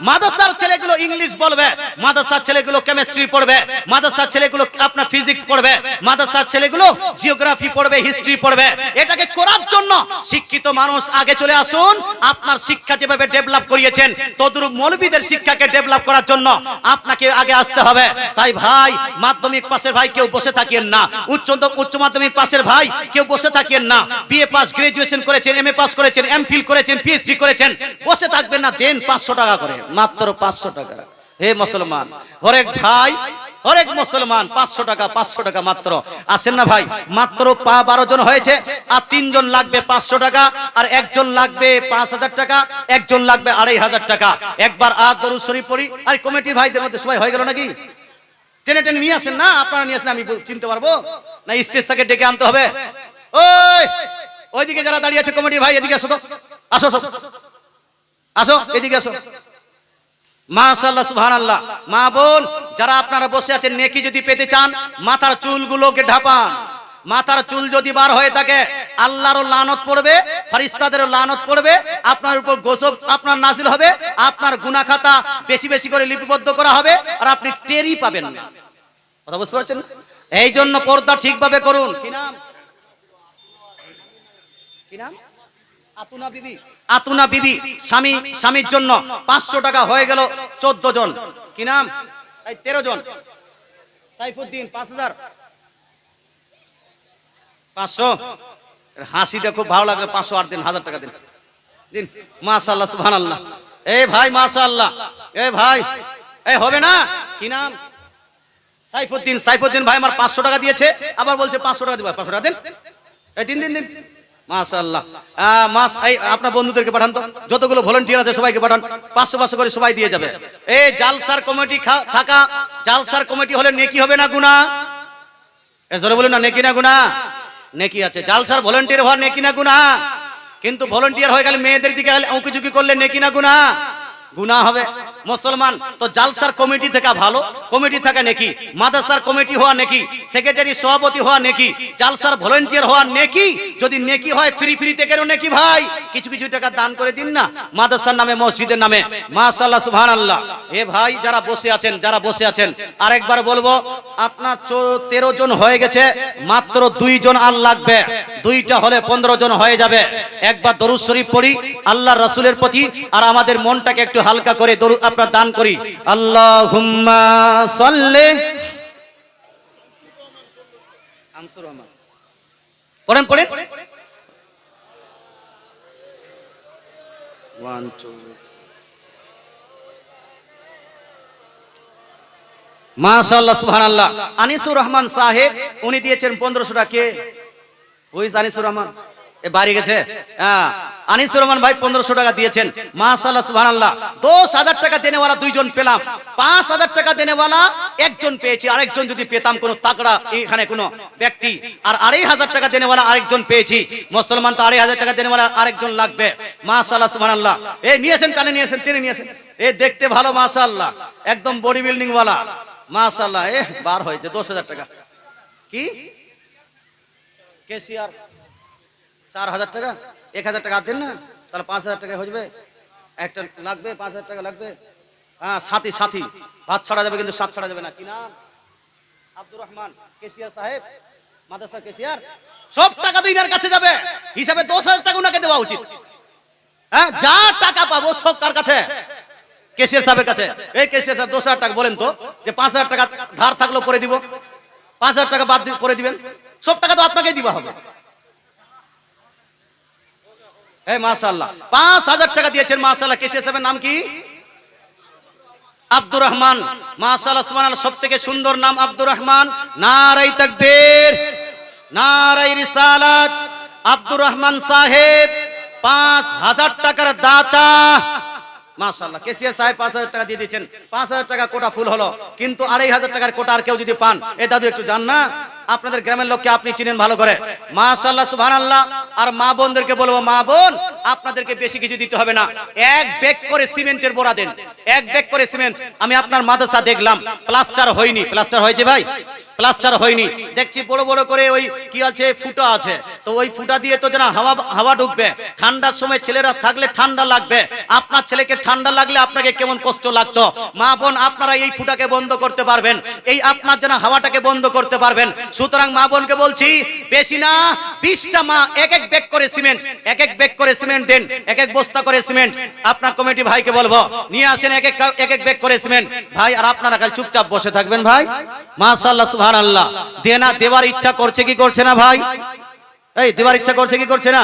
মাদ্রাসার ছেলেগুলো ইংলিশ বলবে, মাদ্রাসার ছেলেগুলো কেমিস্ট্রি পড়বে, মাদ্রাসার ছেলেগুলো আপনার ফিজিক্স পড়বে, মাদ্রাসার ছেলেগুলো জিওগ্রাফি পড়বে, হিস্ট্রি পড়বে। এটাকে করার জন্য শিক্ষিত মানুষ আগে চলে আসুন। আপনার শিক্ষা যেভাবে ডেভেলপ করিয়েছেন তদ্রূপ মৌলবীদের শিক্ষাকে ডেভেলপ করার জন্য আপনাকে আগে আসতে হবে। তাই ভাই, মাধ্যমিক পাশের ভাই কেউ বসে থাকিয়েন না, উচ্চ মাধ্যমিক পাশের ভাই কেউ বসে থাকিয়েন না। বিএ পাস, গ্রাজুয়েশন করেছেন, এমএ পাস করেছেন, এমফিল করেছেন, পিএইচডি করেছেন, বসে থাকবেন না। দেন 500 টাকা করে, মাত্র 500 টাকা। হে মুসলমান, হরেক ভাই, হরেক মুসলমান 500 টাকা, 500 টাকা মাত্র। আসেন না ভাই, মাত্র 12 জন হয়েছে, আর 3 জন লাগবে 500 টাকা, আর একজন লাগবে 5000 টাকা, একজন লাগবে 2500 টাকা। একবার দরুদ শরীফ পড়ি। আর কমিটির ভাইদের মধ্যে সবাই হয়ে গেল নাকি? টেনে টেনে নিয়ে আসেন না, আপনারা নিয়ে আসেন, আমি চিনতে পারবো না? স্টেজ থেকে ডেকে আনতে হবে। ওই ওইদিকে যারা দাঁড়িয়ে আছে কমিটির ভাই, এদিকে আসো তো, আসো আসো আসো, এদিকে আসো। মাশাআল্লাহ, সুবহানাল্লাহ। মা বোন যারা আপনারা বসে আছেন, নেকি যদি পেতে চান মাথার চুলগুলোকে ঢাপান। মাথার চুল যদি বার হয়ে থাকে আল্লাহরও লানত পড়বে, ফেরেশতাদেরও লানত পড়বে, আপনার উপর গজব আপনার নাজিল হবে, আপনার গুনাহ খাতা বেশি বেশি করে লিপিবদ্ধ করা হবে, আর আপনি টেরই পাবেন না। কথা বুঝতে পারছেন? এই জন্য পর্দা ঠিকভাবে করুন। কি নাম? কি নাম? আতুনা বিবি। আতুনা বিবি স্বামীর জন্য 500 টাকা হয়ে গেল 14 জন। কি নাম? এই 13 জন। সাইফুদ্দিন 5000। 500। হাসিটা খুব ভালো লাগলো। 500 আর দিন, 1000 টাকা দিন, দিন। মাশাআল্লাহ, সুবহানাল্লাহ। এই ভাই মাশাআল্লাহ, এই ভাই, এই হবে না? কি নাম? সাইফুদ্দিন। সাইফুদ্দিন ভাই আমার 500 টাকা দিয়েছে, আবার বলছে 500 টাকা দিবা। 500 টাকা দিন, এই দিন দিন দিন। মাশাআল্লাহ। এই আপনার বন্ধুদেরকে পাঠান তো, যতগুলো ভলান্টিয়ার আছে সবাইকে পাঠান, 500 করে সবাই দিয়ে যাবে। এই জালসার কমিটি থাকা, জালসার কমিটি হলে নেকি হবে না গুনাহ? জোরে বলুন না, নেকি না গুনাহ? নেকি আছে। জালসার ভলান্টিয়ার হওয়ার নেকি না গুনাহ? কিন্তু ভলান্টিয়ার হয়ে গেলে মেয়েদের দিকে উঁকিঝুঁকি করলে নেকি না গুনাহ? গুনাহ হবে। মুসলমান তো জালসার কমিটি থাকা ভালো, কমিটি থাকা নেকি। মাদ্রাসার কমিটি হওয়া নেকি, সেক্রেটারি সভাপতি হওয়া নেকি, জালসার ভলান্টিয়ার হওয়া নেকি। যদি নেকি হয় ফ্রিতে কেন নেকি ভাই? কিছু কিছু টাকা দান করে দিন না মাদ্রাসার নামে, মসজিদের নামে। মাশাআল্লাহ, সুবহানাল্লাহ। এ ভাই যারা বসে আছেন, যারা বসে আছেন, আরেকবার বলবো, আপনার 13 জন হয়ে গেছে, মাত্র 2 জন আর লাগবে। 2টা হলে 15 জন হয়ে যাবে। একবার দরুদ শরীফ পড়ি আল্লাহর রাসূলের প্রতি, আর আমাদের মনটাকে একটু হালকা করে দরুদ আপনারা দান করি। আল্লাহুম্মা সাল্লি। আনসুর রহমান পড়েন, পড়েন। 1 2। মাশাআল্লাহ, সুবহানাল্লাহ। আনিসুর রহমান সাহেব উনি দিয়েছেন 1500 টাকা। কে? ওই আনিসুর রহমান, এ বাড়ি গেছে। হ্যাঁ, আনিসুর রহমান ভাই 1500 টাকা দিয়েছেন। মাশাআল্লাহ, সুবহানাল্লাহ। 10000 টাকা দেনেওয়ালা 2 জন পেলাম, 5000 টাকা দেনেওয়ালা একজন পেয়েছি। আরেকজন যদি পেতাম কোন তাকড়া এখানে কোন ব্যক্তি, আর 2500 টাকা দেনেওয়ালা আরেকজন পেয়েছি। মুসলমান তো 2500 টাকা দেনেওয়ালা আরেকজন লাগবে। মাশাআল্লাহ, সুবহানাল্লাহ। এই নিয়েছেন, টানে নিয়েছেন, টেনে নিয়েছেন। এই দেখতে ভালো, মাশাআল্লাহ, একদম বডি বিল্ডিং ওয়ালা। মাশাআল্লাহ, বার হয়েছে 10000 টাকা। কি কেসিআর 4000 টাকা, 1000 টাকা দেন না, তাহলে 5000 টাকা হয়ে যাবে। একটা লাগবে, 5000 টাকা লাগবে। হ্যাঁ, সাথী ভাত ছাড়া যাবে, কিন্তু সাত ছাড়া যাবে না। কি নাম? আব্দুর রহমান, কেসিআর সাহেব, মাদ্রাসা কেসিআর। সব টাকা তো ইনার কাছে যাবে, হিসাবে 10000 টাকা উনাকে দেওয়া উচিত। হ্যাঁ, যা টাকা পাবো সব কার কাছে? কেসিআর সাহেবের কাছে। এই কেসিআর সাহেব 10000 টাকা বলেন তো, যে 5000 টাকা ধার থাকলো পরে দিব, 5000 টাকা বাদ করে দিবেন, সব টাকা তো আপনাকেই দিবা হবে। এই মাশাআল্লাহ 5000 টাকা দিয়েছেন। মাশাআল্লাহ। কেসিআর সাহেবের নাম কি? আব্দুর রহমান। মাশাআল্লাহ, সুবহানাল্লাহ। সবথেকে সুন্দর নাম আব্দুর রহমান। নারায়ে তাকবীর, নারায়ে রিসালাত। আব্দুর রহমান সাহেব 5000 টাকার দাতা। মাশাআল্লাহ। কেসিআর সাহেব 5000 টাকা দিয়ে দিয়েছেন। 5000 টাকা কোটা ফুল হলো, কিন্তু 2500 টাকার কোটা আর কেউ যদি পান, এই দাদু একটু জান না, আপনাদের গ্রামের লোককে আপনি চিনেন ভালো করে। মাশাআল্লাহ, সুবহানাল্লাহ। আর মা বোনদেরকে বলবো, মা বোন আপনাদেরকে বেশি কিছু দিতে হবে না, 1 ব্যাগ করে সিমেন্টের বোরা দেন। 1 ব্যাগ করে সিমেন্ট। আমি আপনার মাদ্রাসা দেখলাম, প্লাস্টার হয়নি। প্লাস্টার হয়েছে ভাই? প্লাস্টার হয়নি, দেখছি বড় বড় করে ওই কি আছে ফুটা আছে, তো ওই ফুটা দিয়ে তো যেন হাওয়া হাওয়া ঢুকবে, ঠান্ডার সময় ছেলেরা থাকলে ঠান্ডা লাগবে, আপনার ছেলেকে ঠান্ডা লাগলে আপনাকে কেমন কষ্ট লাগতো। মা বোন আপনারা এই ফুটাকে বন্ধ করতে পারবেন, এই আপনার যেন হাওয়াটাকে বন্ধ করতে পারবেন। সুতরাং মা বোনকে বলছি বেশি না 20টা মা এক এক ব্যাগ করে সিমেন্ট, এক এক ব্যাগ করে সিমেন্ট দেন, এক এক বস্তা করে সিমেন্ট। আপনার কমিটি ভাইকে বলবো নিয়ে আসেন এক এক ব্যাগ করে সিমেন্ট ভাই, আর আপনারা কাল চুপচাপ বসে থাকবেন ভাই। মাশাআল্লাহ সুবহানাল্লাহ। দেনা দেওয়ার ইচ্ছা করছে কি করছে না ভাই? এই দেওয়ার ইচ্ছা করছে কি করছে না?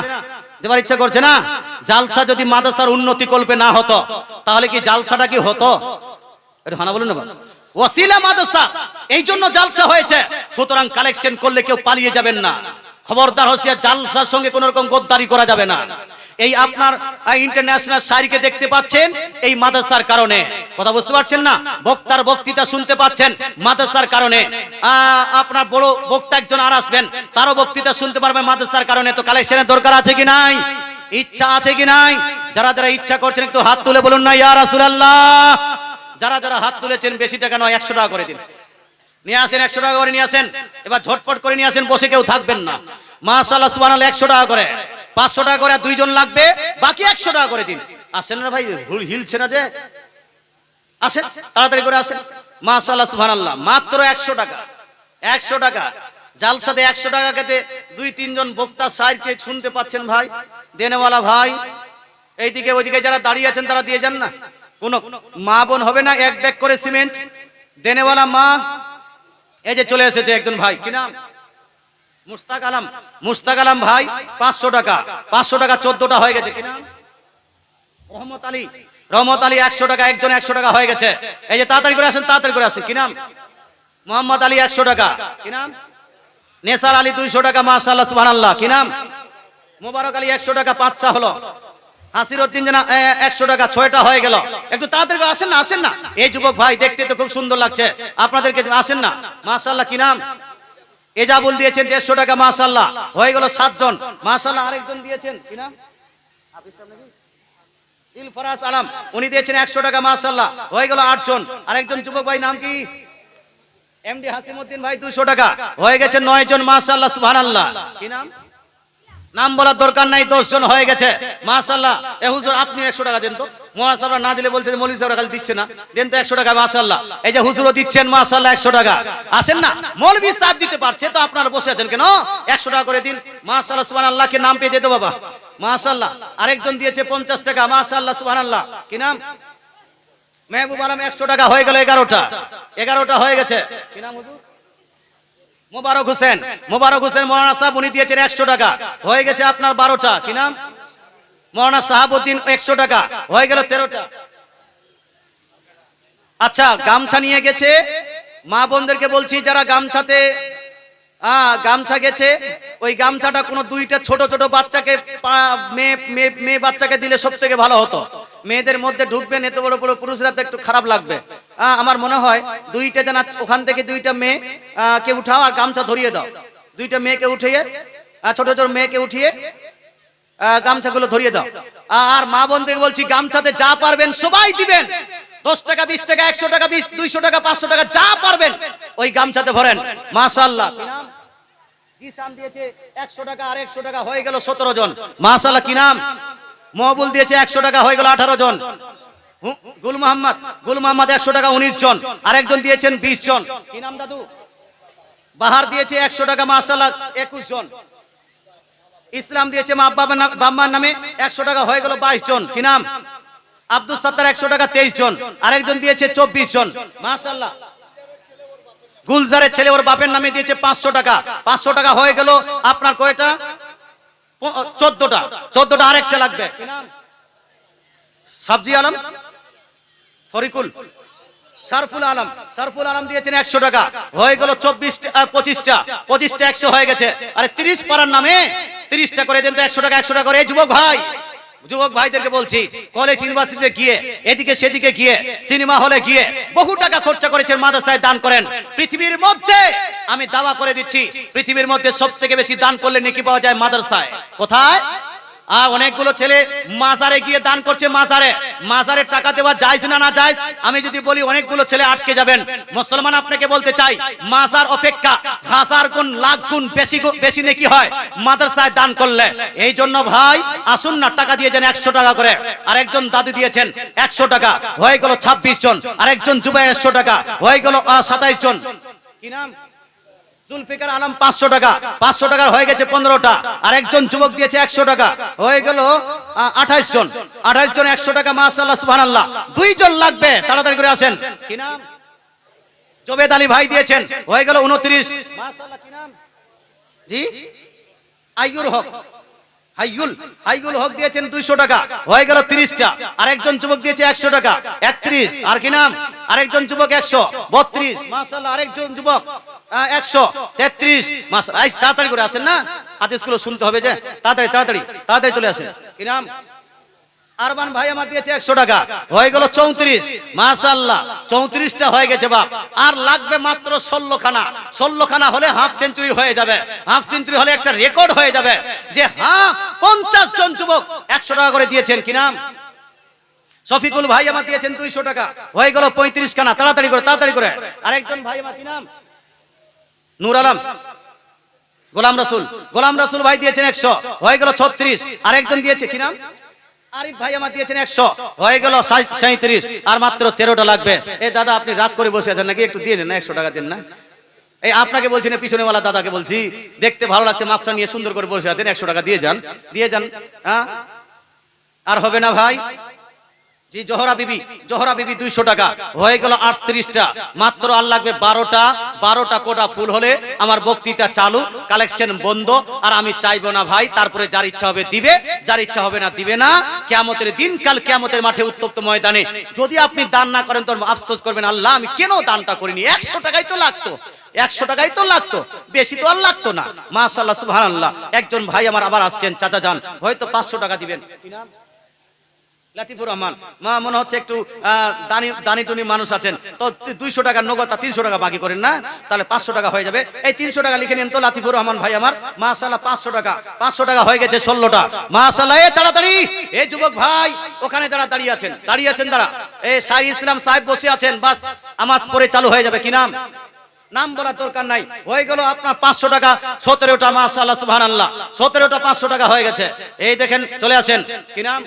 দেওয়ার ইচ্ছা করছে না? জালসা যদি মাদ্রাসার উন্নতি কল্পে না হতো তাহলে কি জালসাটা কি হতো? এটা হানা বলুন না বাবা। ওসিলা মাদ্রাসা, এই জন্য জালসা হয়েছে। সুতরাং কালেকশন করলে কেউ পালিয়ে যাবেন না, খবরদার হোসিয়ার, জালসার সঙ্গে কোন রকম গদ্দারি করা যাবে না। এই আপনার ইন্টারন্যাশনাল শায়রিকে দেখতে পাচ্ছেন এই মাদ্রাসার কারণে, কথা বুঝতে পারছেন না? বক্তার বক্তৃতা শুনতে পাচ্ছেন মাদ্রাসার কারণে। আপনার বড় বক্তা একজন আর আসবেন, তারও বক্তৃতা শুনতে পারবেন মাদ্রাসার কারণে। তো কালেকশনের দরকার আছে কি নাই? ইচ্ছা আছে কি নাই? যারা যারা ইচ্ছা করছেন একটু হাত তুলে বলুন না ইয়া রাসূলুল্লাহ। যারা যারা হাত তুলেছেন বেশি টাকা নয়, 100 টাকা করে দিন। নিয়ে আসেন 100 টাকা করে নিয়ে আসেন, এবার ঝটপট করে নিয়ে আসেন, বসে কেউ থাকবেন না। মাশাআল্লাহ সুবহানাল্লাহ। 100 টাকা করে, 500 টাকা করে, 2 জন লাগবে, বাকি 100 টাকা করে দিন। আসেন না ভাই, হিলছে না যে, আসেন তাড়াতাড়ি করে আসেন। মাশাআল্লাহ সুবহানাল্লাহ। মাত্র 100 টাকা, 100 টাকা জালসাতে 100 টাকা খেতে 2-3 জন বক্তা সাইডকে শুনতে পাচ্ছেন ভাই। দেনেওয়ালা ভাই এইদিকে ওইদিকে যারা দাঁড়িয়ে আছেন তারা দিয়ে যান না। কোন মা বোন হবে না এক ব্যাগ করে সিমেন্ট দেনেওয়ালা মা? এই যে চলে এসেছে একজন ভাই, কি নাম? মুস্তাক আলম। মুস্তাক আলম ভাই 500 টাকা, 500 টাকা 14টা হয়ে গেছে। কি নাম? রহমত আলী। রহমত আলী 100 টাকা, একজন 100 টাকা হয়ে গেছে। এই যে তাড়াতাড়ি করে আসেন, তাড়াতাড়ি করে আসেন। কি নাম? মোহাম্মদ আলী 100 টাকা। কি নাম? নেসার আলী 200 টাকা। মাশাআল্লাহ সুবহানাল্লাহ। কি নাম? মোবারক আলী 100 টাকা, 5টা হলো। হাসির উদ্দিন জানা 100 টাকা, 6টা হয়ে গেল। একটু তাড়াতাড়ি করে আসেন না, আসেন না। এই যুবক ভাই দেখতে তো খুব সুন্দর লাগছে আপনাদেরকে, আসেন না। মাশাআল্লাহ। কি নাম? এজাবুল দিয়েছেন 150 টাকা। মাশাআল্লাহ হয়ে গেল 7 জন। মাশাআল্লাহ আরেকজন দিয়েছেন, কি নাম? ইলফরাজ আলম, উনি দিয়েছেন 100 টাকা। মাশাআল্লাহ হয়ে গেল 8 জন। আরেকজন যুবক ভাই নাম কি? এমডি হাসিমউদ্দিন ভাই 200 টাকা হয়ে গেছে 9 জন। মাশাআল্লাহ সুবহানাল্লাহ। কি নাম? নাম বলার দরকার নাই, 10 জন হয়ে গেছে। মাশাআল্লাহ। এ হুজুর আপনি 100 টাকা দেন তো, মোল্লা সাহেবরা না দিলে বলছে মৌলভী সাহেবরা খালি দিচ্ছে না, দেন তো 100 টাকা। মাশাআল্লাহ। এই যে হুজুরও দিচ্ছেন মাশাআল্লাহ 100 টাকা। আসেন না, মৌলভী সাহেব দিতে পারছে তো আপনারা বসে আছেন কেন? 100 টাকা করে দিন। মাশাআল্লাহ সুবহানাল্লাহ। কে নাম পেয়ে দিতে বাবা? মাশাআল্লাহ। আরেকজন দিয়েছে 50 টাকা। মাশাআল্লাহ সুবহানাল্লাহ। কি নাম? মেহবুব আলম 100 টাকা হয়ে গেল 11টা। 11টা হয়ে গেছে। কি নাম হুজুর? মোবারক হোসেন। মোবারক হোসেন মৌলানা সাহেব, উনি দিয়েছেন 100 টাকা হয়ে গেছে আপনার 12টা। কি নাম? মৌলানা শাহাবুদ্দিন 100 টাকা হয়ে গেল 13টা। আচ্ছা গামছা নিয়ে গেছে, মা বোনদেরকে বলছি যারা গামছাতে গামছা গেছে, ওই গামছাটা কোনো 2টা ছোট ছোট বাচ্চাকে মেয়ে বাচ্চাকে দিলে সব থেকে ভালো হতো। মেয়েদের মধ্যে ঢুকবেন, এত বড় বড় পুরুষরা তো একটু খারাপ লাগবে। আমার মনে হয় 2টা জানা ওখান থেকে 2টা মেয়ে কে উঠাও আর গামছা ধরিয়ে দাও। 2টা মেয়েকে উঠিয়ে, ছোট ছোট মেয়েকে উঠিয়ে গামছাগুলো ধরিয়ে দাও। আর মা বোনদেরকে বলছি গামছাতে যা পারবেন সবাই দিবেন। 10 টাকা, 20 টাকা, 100 টাকা, 200 টাকা, 500 টাকা যা পারবেন ওই গামছাতে ভরেন। মাশাআল্লাহ। কি নাম? জিসান দিয়েছে 100 টাকা আর 100 টাকা হয়ে গেল 17 জন। মাশাআল্লাহ। কি নাম? মহবুল দিয়েছে 100 টাকা হয়ে গেল 18 জন। গুল মোহাম্মদ 100 টাকা 19 জন। আরেকজন দিয়েছেন 20 জন। কি নাম দাদু? বাহার দিয়েছে 100 টাকা। মাশাআল্লাহ 21 জন। ইসলাম দিয়েছে মা বাবার নামে 100 টাকা হয়ে গেল 22 জন। কি নাম? আব্দুল সাত্তার 100 টাকা 23 জন। আরেকজন দিয়েছে 24 জন। মাশাআল্লাহ। গুলজারের ছেলে ওর বাপের নামে দিয়েছে 500 টাকা। 500 টাকা হয়ে গেল আপনার কয়টা? 14টা। 14টা আরেকটা লাগবে। কি নাম? সাবজি আলম, ফরিকুল, সারফুল আলম। সারফুল আলম দিয়েছেন 100 টাকা হয়ে গেল 25টা 100 হয়ে গেছে। আরে 30 পারার নামে 30টা করে দেন তো, 100 টাকা 100 টাকা করে। যুবক ভাইদেরকে বলছি কলেজ ইউনিভার্সিটিতে গিয়ে, এদিকে সেদিকে গিয়ে, সিনেমা হলে গিয়ে বহু টাকা খরচা করেছেন, মাদ্রাসায় দান করেন। পৃথিবীর মধ্যে আমি দাওয়া করে দিচ্ছি, পৃথিবীর মধ্যে সবথেকে বেশি দান করলে নেকি পাওয়া যায় মাদ্রাসায়। কোথায়? অনেকগুলো ছেলে মাজারে গিয়ে দান করছে। মাজারে টাকা দেওয়া জায়েজ না জায়েজ? আমি যদি বলি অনেকগুলো ছেলে আটকে যাবেন। মুসলমান আপনাকে বলতে চাই, মাজার অপেক্ষা হাজার গুণ লাখ গুণ বেশি নেকি হয় মাদ্রাসায় দান করলে। এই জন্য ভাই আসুন না, টাকা দিয়ে দেন 100 টাকা করে। আরেকজন দাদু দিয়েছেন 100 টাকা, হয়ে গেল 26 জন। আরেকজন যুবক 100 টাকা, হয়ে গেল 27 জন। কি নাম? জুলফিকার আলম 500 টাকা। 500 টাকার হয়ে গেছে 15টা। আরেকজন যুবক দিয়েছে 100 টাকা, হয়ে গেল 28 জন। 28 জন 100 টাকা, মাশাআল্লাহ সুবহানাল্লাহ। 2 জন লাগবে, তাড়াতাড়ি করে আসেন। কি নাম? জবেদ আলী ভাই দিয়েছেন, হয়ে গেল 29। মাশাআল্লাহ। কি নাম? জি আইয়ুল হক। হাইগুল হক দিয়েছেন 200 টাকা, হয়ে গেল 30টা। আরেকজন যুবক দিয়েছে 100 টাকা, 31। আর কি নাম? আরেকজন যুবক 100, 32। মাশাআল্লাহ। আরেকজন যুবক 100, 33। মাশাআল্লাহ। তাড়াতাড়ি করে আসেন না, হাদিসগুলো শুনতে হবে যে। তাড়াতাড়ি চলে আসেন। কি নাম? আরমান ভাই আমার দিয়েছে 100 টাকা, হয়ে গেল 34। মাশাআল্লাহ, 34টা হয়ে গেছে বাপ। আর লাগবে মাত্র 16 খানা। 16 খানা হলে হাফ সেঞ্চুরি হয়ে যাবে। হাফ সেঞ্চুরি হলে একটা রেকর্ড হয়ে যাবে যে 50 জন যুবক 100 টাকা করে দিয়েছেন। কি নাম? শফিকুল ভাই আমার দিয়েছেন 200 টাকা, হয়ে গেল 35 খানা। তাড়াতাড়ি করে। আরেকজন ভাই আমার কি নাম? নূর আলম। গোলাম রাসূল ভাই দিয়েছেন 100, হয়ে গেল 36। আরেকজন দিয়েছে কি নাম? আরিফ ভাই আমার দিয়েছেন 100, হয়ে গেল 37। আর মাত্র 13টা লাগবে। এই দাদা আপনি রাগ করে বসে আছেন নাকি? একটু দিয়ে দেন না, 100 টাকা দেন না। এই আপনাকে বলছি না, পিছনেওয়ালা দাদাকে বলছি, দেখতে ভালো লাগছে, মাপটা নিয়ে সুন্দর করে বসে আছেন। 100 টাকা দিয়ে যান। হ্যাঁ, আর হবে না ভাই? জি জোহরা বিবি 200 টাকা, হয়ে গেল 38টা। মাত্র আর লাগবে 12টা কোটা ফুল হলে আমার বক্তৃতা চালু, কালেকশন বন্ধ। আর আমি চাইবো না ভাই, তারপরে যার ইচ্ছা হবে দিবে, যার ইচ্ছা হবে না দিবে না। কিয়ামতের দিন, কাল কিয়ামতের মাঠে উত্তপ্ত ময়দানে যদি আপনি দান না করেন তো আফসোস করবেন, আল্লাহ আমি কেন দানটা করিনি। 100 টাকাই তো লাগতো, 100 টাকাই তো লাগতো, বেশি তো আর লাগতো না। মাশাআল্লাহ সুবহানাল্লাহ। একজন ভাই আমার আবার আসছেন, চাচা যান, হয়তো 500 টাকা দিবেন। কি নাম? লাতিফুর রহমান। মনে হচ্ছে একটু দানি টুনি মানুষ আছেন, তো 200 টাকা নগদ, 300 টাকা বাকি করেন না, তাহলে 500 টাকা হয়ে যাবে। এই 300 টাকা লিখে নেন তো, লাতিফুর রহমান ভাই আমার। মাশাআল্লাহ 500 টাকা হয়ে গেছে 16টা। মাশাআল্লাহ। তাড়াতাড়ি এই যুবক ভাই ওখানে যারা দাঁড়িয়ে আছেন তারা, এই শাহী ইসলাম সাহেব বসে আছেন, বাস আমার পরে চালু হয়ে যাবে। কি নাম বলার দরকার নাই। হয়ে গেল আপনার 500 টাকা, 17টা। মাশাআল্লাহ সুবহানাল্লাহ, 17টা 500 টাকা হয়ে গেছে। এই দেখেন, চলে আসেন। কি নাম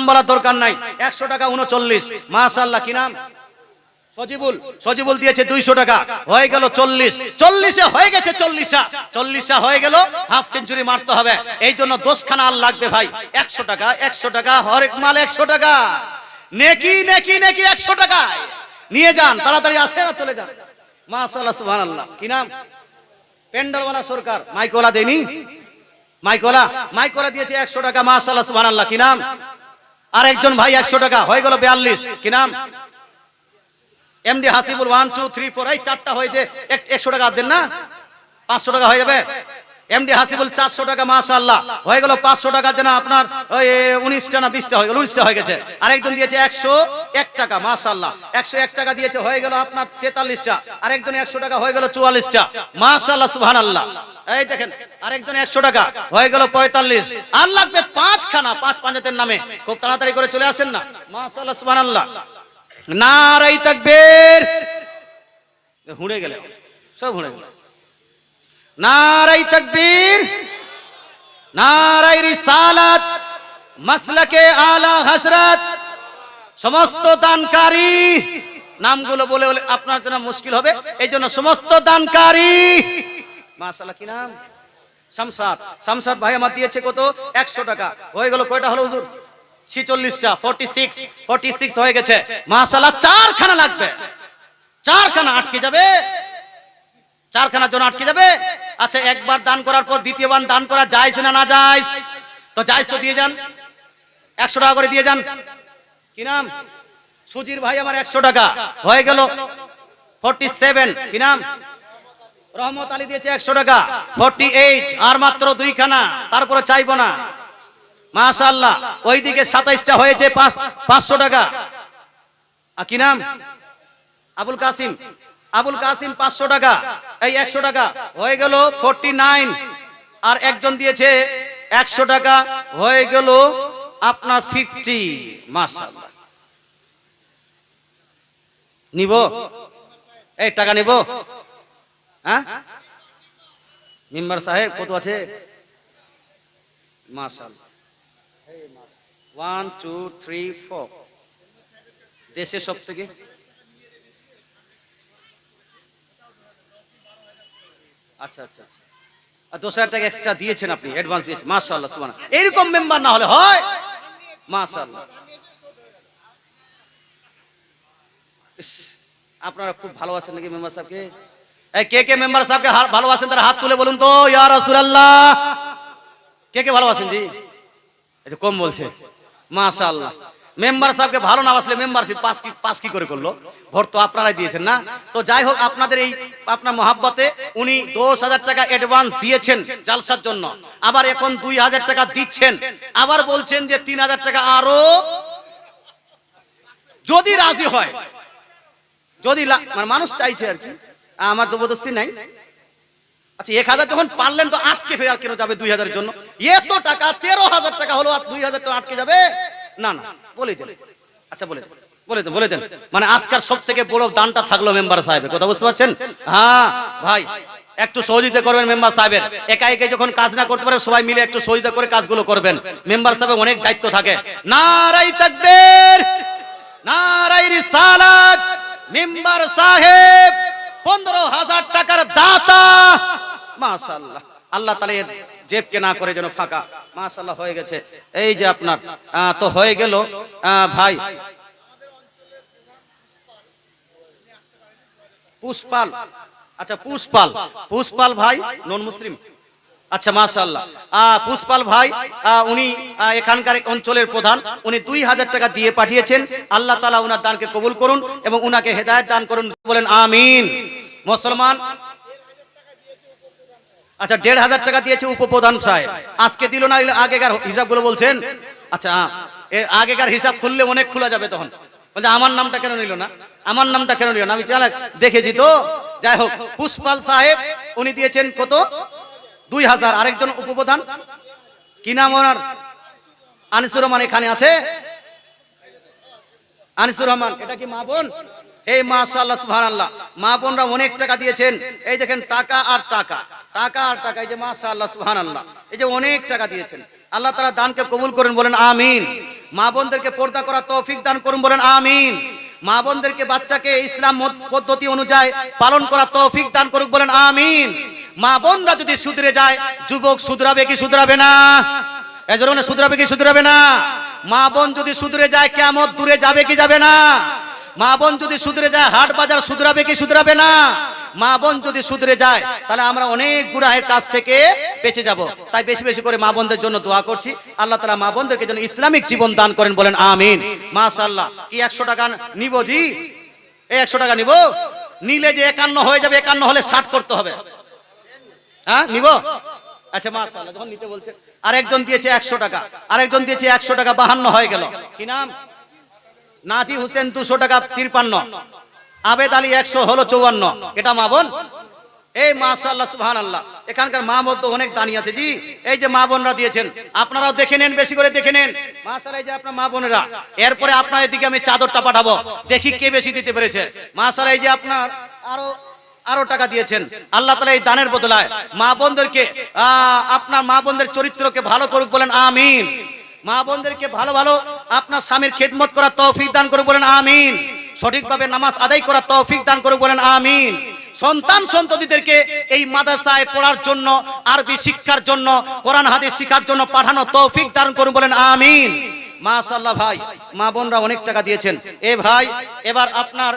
বলার দরকার নাই। 100 টাকা 39। মাশাআল্লাহ। কি নাম? সজিবুল দিয়েছে 200 টাকা, হয়ে গেল 40 হয়ে গেছে। 40 হয়ে গেল, হাফ সেঞ্চুরি মারতে হবে। এই জন্য 10 খানা আর লাগবে ভাই। 100 টাকা হরেক মাল 100 টাকা। নেকি 100 টাকায় নিয়ে যান, তাড়াতাড়ি আসেন আর চলে যান। মাশাআল্লাহ সুবহানাল্লাহ। কি নাম? পেন্ডালওয়ালা সরকার। মাইকওয়ালা দেনি, মাইকওয়ালা দিয়েছে 100 টাকা। মাশাআল্লাহ সুবহানাল্লাহ। কি নাম? আরেকজন ভাই 100 টাকা, হয়ে গেল 42। কি নাম? এমডি হাসিবুল। 1 2 3 4, এই 4টা হয়েছে। 100 টাকা দেন না, 500 টাকা হয়ে যাবে। এমডি হাসিবুল 400 টাকা। মাশাআল্লাহ, হয়ে গেল 500 টাকা। যেন আপনার ওই 19টা না 20টা হয়ে গেল, 19টা হয়ে গেছে। আরেকজন দিয়েছে 101 টাকা। মাশাআল্লাহ, 101 টাকা দিয়েছে, হয়ে গেল আপনার 43টা। আরেকজন 100 টাকা, হয়ে গেল 44টা। মাশাআল্লাহ সুবহানাল্লাহ। এই দেখেন, আরেকজন 100 টাকা, হয়ে গেল 45। আর লাগবে 5 খানা, 5 পাঁজাতের নামে। খুব তাড়াতাড়ি করে চলে আসেন না। মাশাআল্লাহ সুবহানাল্লাহ। নারায়ে তাকবীর। হুড়ে গেল, সব হুড়ে গেল। নারায়ে তাকবীর, নারায়ে রিসালাত, মাসলাকে আলা হযরত। সমস্ত দানকারী, নামগুলো বলে আপনার জন্য মুশকিল হবে, এই জন্য সমস্ত দানকারী। মাশাআল্লাহ। কি নাম? শামসাদ ভাই আমার দিয়েছে কত? 100 টাকা, হয়ে গেল কয়টা হলো হুজুর? 46টা। 46 হয়ে গেছে। মাশাআল্লাহ। 4 খানা লাগবে, 4 খানা আটকে যাবে, 4 খানার জন্য আটকে যাবে। আচ্ছা, একবার দান করার পর দ্বিতীয়বার দান করা জায়েজ না জায়েজ? তো জায়েজ তো দিয়ে যান, 100 টাকা করে দিয়ে যান। কি নাম? সুজির ভাই আমার 100 টাকা, হয়ে গেল 47। কি নাম? রহমত আলী দিয়েছে 100 টাকা, 48। আর মাত্র 2 খানা, তারপরে চাইবো না। মাশাআল্লাহ। ওইদিকে 27টা হয়েছে, 500 টাকা। কি নাম? আবুল কাসিম 500 টাকা। এই 100 টাকা, হয়ে গেল 49। আর একজন দিয়েছে 100 টাকা হয়ে গেল আপনার 50। মাশাআল্লাহ, নিব এই টাকা নিব? হ্যাঁ মেম্বার সাহেব কত আছে? মাশাআল্লাহ, 1 2 3 4 দেশে সব থেকে আচ্ছা আচ্ছা আচ্ছা। আর 10,000 টাকা এক্সট্রা দিয়েছেন আপনি, অ্যাডভান্স দিয়েছেন। মাশাআল্লাহ, সুবহানাল্লাহ। এরকম মেম্বার না হলে হয়? মাশাআল্লাহ। ইস, আপনারা খুব ভালোবাসেন নাকি মেম্বার সাহেবকে? এই কে কে মেম্বার সাহেবকে ভালোবাসেন তারা হাত তুলে বলুন তো, ইয়া রাসূলুল্লাহ। কে কে ভালোবাসেন জি? এই যে কম বলছে। মাশাআল্লাহ, মেম্বার সাহেবকে ভালো না বাসলে মেম্বারশিপ পাস কি করে করলো? ভোট তো আপনারাই দিয়েছেন না? তো যাই হোক, আপনাদের এই আপনার মহাব্বতে উনি 10,000 টাকা অ্যাডভান্স দিয়েছেন জালসার জন্য, আবার এখন 2,000 টাকা দিচ্ছেন, আবার বলছেন যে 3,000 টাকা আরো যদি রাজি হয়, যদি মানে মানুষ চাইছে আর কি, আমার জবরদস্তি নাই। আচ্ছা 1,000 যখন পারলেন তো আটকে ফের কেন যাবে 2,000 এর জন্য? এত টাকা 13,000 টাকা হলো, আর 2,000 তো আটকে যাবে না? না বলে দেন। আচ্ছা বলে দেন। মানে আজকাল সব থেকে বড় দানটা থাকলো মেম্বার সাহেবের, কথা বুঝতে পারছেন? হ্যাঁ ভাই, একটু সহযোগিতা করবেন মেম্বার সাহেবের। একা একা যখন কাজ না করতে পারে, সবাই মিলে একটু সহযোগিতা করে কাজগুলো করবেন। মেম্বার সাহেবের অনেক দায়িত্ব থাকে। নারায়ে তাকবীর, নারায়ে রিসালাত। মেম্বার সাহেব 15,000 টাকার দাতা। মাশাআল্লাহ, আল্লাহ তাআলা এর জেবকে না করে যেন ফাঁকা। মাশাআল্লাহ, হয়ে গেছে। এই যে আপনার তো হয়ে গেল ভাই পুষ্পাল। আচ্ছা পুষ্পাল ভাই নন মুসলিম। আচ্ছা মাশাআল্লাহ, পুষ্পাল ভাই উনি এখানকার অঞ্চলের প্রধান। উনি 2,000 টাকা দিয়ে পাঠিয়েছেন। আল্লাহ তাআলা উনার দানকে কবুল করুন এবং উনাকে হেদায়েত দান করুন, বলেন আমিন। মুসলমান আচ্ছা 1,500 টাকা দিয়েছে উপপ্রধান সাহেব। আজকে দিল না, আগেকার হিসাবগুলো বলছেন? আচ্ছা আগেকার হিসাব খুললে অনেক খোলা যাবে তখন। বলছে আমার নামটা কেন নিল না, আমার নামটা কেন নিল না? আমি চালা দেখেছি তো। যাই হোক, পুষ্পাল সাহেব উনি দিয়েছেন কত? 2,000। আরেকজন উপপ্রধান কি নাম ওনার? আনিসুর রহমান এখানে আছে? আনিসুর রহমান, এটা কি মা বোন? এই মাশাআল্লাহ, সুবহানাল্লাহ, মা বোনরা অনেক টাকা দিয়েছেন। এই দেখেন টাকা আর টাকা, টাকা আর টাকা। এই যে মাশাআল্লাহ, সুবহানাল্লাহ, এই যে অনেক টাকা দিয়েছেন। আল্লাহ তাআলা দানকে কবুল করেন, বলেন আমিন। মা বোনদেরকে পর্দা করার তৌফিক দান করুন, বলেন আমিন। মা বোনদেরকে বাচ্চাকে ইসলাম পদ্ধতি অনুযায়ী পালন করার তৌফিক দান করুক, বলেন আমিন। মা বোনরা যদি শুধরে যায়, যুবক শুধরাবে কি শুধরাবে না? এজন্য শুধরাবে কি শুধরাবে না? মা বোন যদি শুধরে যায়, কিয়ামত দূরে যাবে কি যাবে না? মা বোন যদি শুধরে যায়, হাট বাজার শুধরাবে কি শুধরাবে না? মা বোন যদি শুধরে যায়, তাহলে আমরা অনেক গুনাহের কাজ থেকে বেঁচে যাব। তাই বেশি বেশি করে মা বোনদের জন্য দোয়া করছি। আল্লাহ তাআলা মা বোনদেরকে যেন ইসলামিক জীবন দান করেন, বলেন আমিন। মাশাআল্লাহ, কি 100 টাকা নিব জি? এই 100 টাকা নিব? নিলে যে 51 হয়ে যাবে, 51 হলে 60 করতে হবে। হ্যাঁ নিব? আচ্ছা মাশাআল্লাহ, যখন নিতে বলছে। আরেকজন দিয়েছে 100 টাকা, আরেকজন দিয়েছে 100 টাকা, 52 হয়ে গেল। কি নাম? নাজি হোসেন 200 টাকা 53, আবেদ আলী 100 হলো 54। এটা মা বোন? এই মাশাআল্লাহ, সুবহানাল্লাহ, এখানকার মা বোন তো অনেক দানি আছে জি। এই যে মা বোনরা দিয়েছেন, আপনারাও দেখে নেন, বেশি করে দেখে নেন। মাশাআল্লাহ, এই যে আপনার মা বোনেরা। এরপরে আপনার এদিকে আমি চাদরটা পাঠাবো, দেখি কে বেশি দিতে পেরেছে। মাশাআল্লাহ, এই যে আপনার আরো টাকা দিয়েছেন। আল্লাহ তাআলা এই দানের বদলায় মা বোনদেরকে আপনার মা বোনদের চরিত্রকে ভালো করুক, বলেন আমিন। মা বোনদেরকে ভালো ভালো আপনার স্বামীর খেদমত করার তৌফিক দান করুক, বলেন আমিন। সঠিকভাবে নামাজ আদায় করার তৌফিক দান করুক, বলেন আমিন। সন্তান সন্ততিদেরকে এই মাদ্রাসায় পড়ার জন্য, আরবি শিক্ষার জন্য, কোরআন হাদিস শিক্ষার জন্য পাঠানো তৌফিক দান করুন, বলেন আমিন। মাশাআল্লাহ ভাই, মা বোনরা অনেক টাকা দিয়েছেন। এ ভাই, এবার আপনার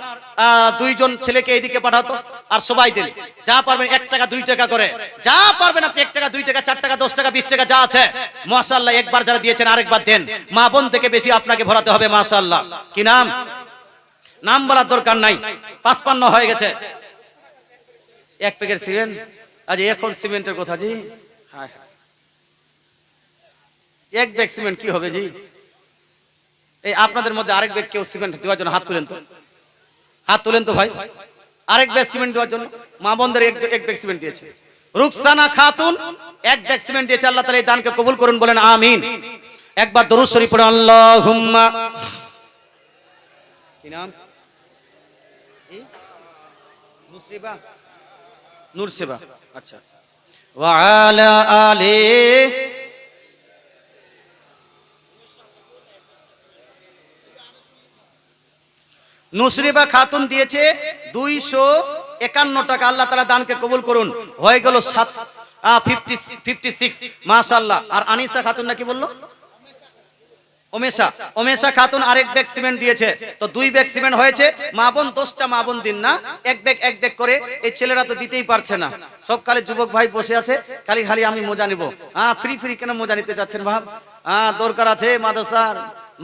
2জন ছেলেকে এইদিকে পাঠাতো, আর সবাই দেন। যা পারবেন 1 টাকা 2 টাকা করে, যা পারবেন আপনি 1 টাকা 2 টাকা 4 টাকা 10 টাকা 20 টাকা যা আছে। মাশাআল্লাহ, একবার যারা দিয়েছেন আরেকবার দেন। মা বোন থেকে বেশি আপনাকে ভরাতে হবে। মাশাআল্লাহ, কি নাম? নাম বলার দরকার নাই। 55 হয়ে গেছে। 1 প্যাকেট সিমেন্ট। আজ এখন সিমেন্টের কথা জি? হায় হায়, 1 ব্যাগ সিমেন্ট কি হবে জি? এই আপনাদের মধ্যে আরেক ব্যাগ কেউ সিমেন্ট দেওয়ার জন্য হাত তুলেন তো, হাত তুলেন তো ভাই। আরেক ব্যাগ সিমেন্ট দেওয়ার জন্য মা বোনদের 1 ব্যাগ সিমেন্ট দিয়েছে। রুকসানা খাতুন 1 ব্যাগ সিমেন্ট দিয়েছে, আল্লাহ তাআলা এই দানকে কবুল করুন, বলেন আমিন। একবার দরুদ শরীফ পড়ুন, আল্লাহুম্মা। কি নাম? নুসরিবা, নুরসিবা, আচ্ছা। ওয়া আলা আলি, নুসরিবা খাতুন দিয়েছে 251 টাকা, আল্লাহ তাআলা দানকে কবুল করুন, হয়ে গেল 56। মাশাআল্লাহ। আর আনিসা খাতুন নাকি বললো? ওমেশা খাতুন আরেক ব্যাগ সিমেন্ট দিয়েছে, তো 2 ব্যাগ সিমেন্ট হয়েছে। মা বোন 10টা মা বোন দিন না, এক ব্যাগ করে। এই ছেলেরা তো দিতেই পারছে না, সব খালি যুবক ভাই বসে আছে, খালি আমি মজা নিব। ফ্রি কেন মজা নিতে যাচ্ছেন ভাব? দরকার আছে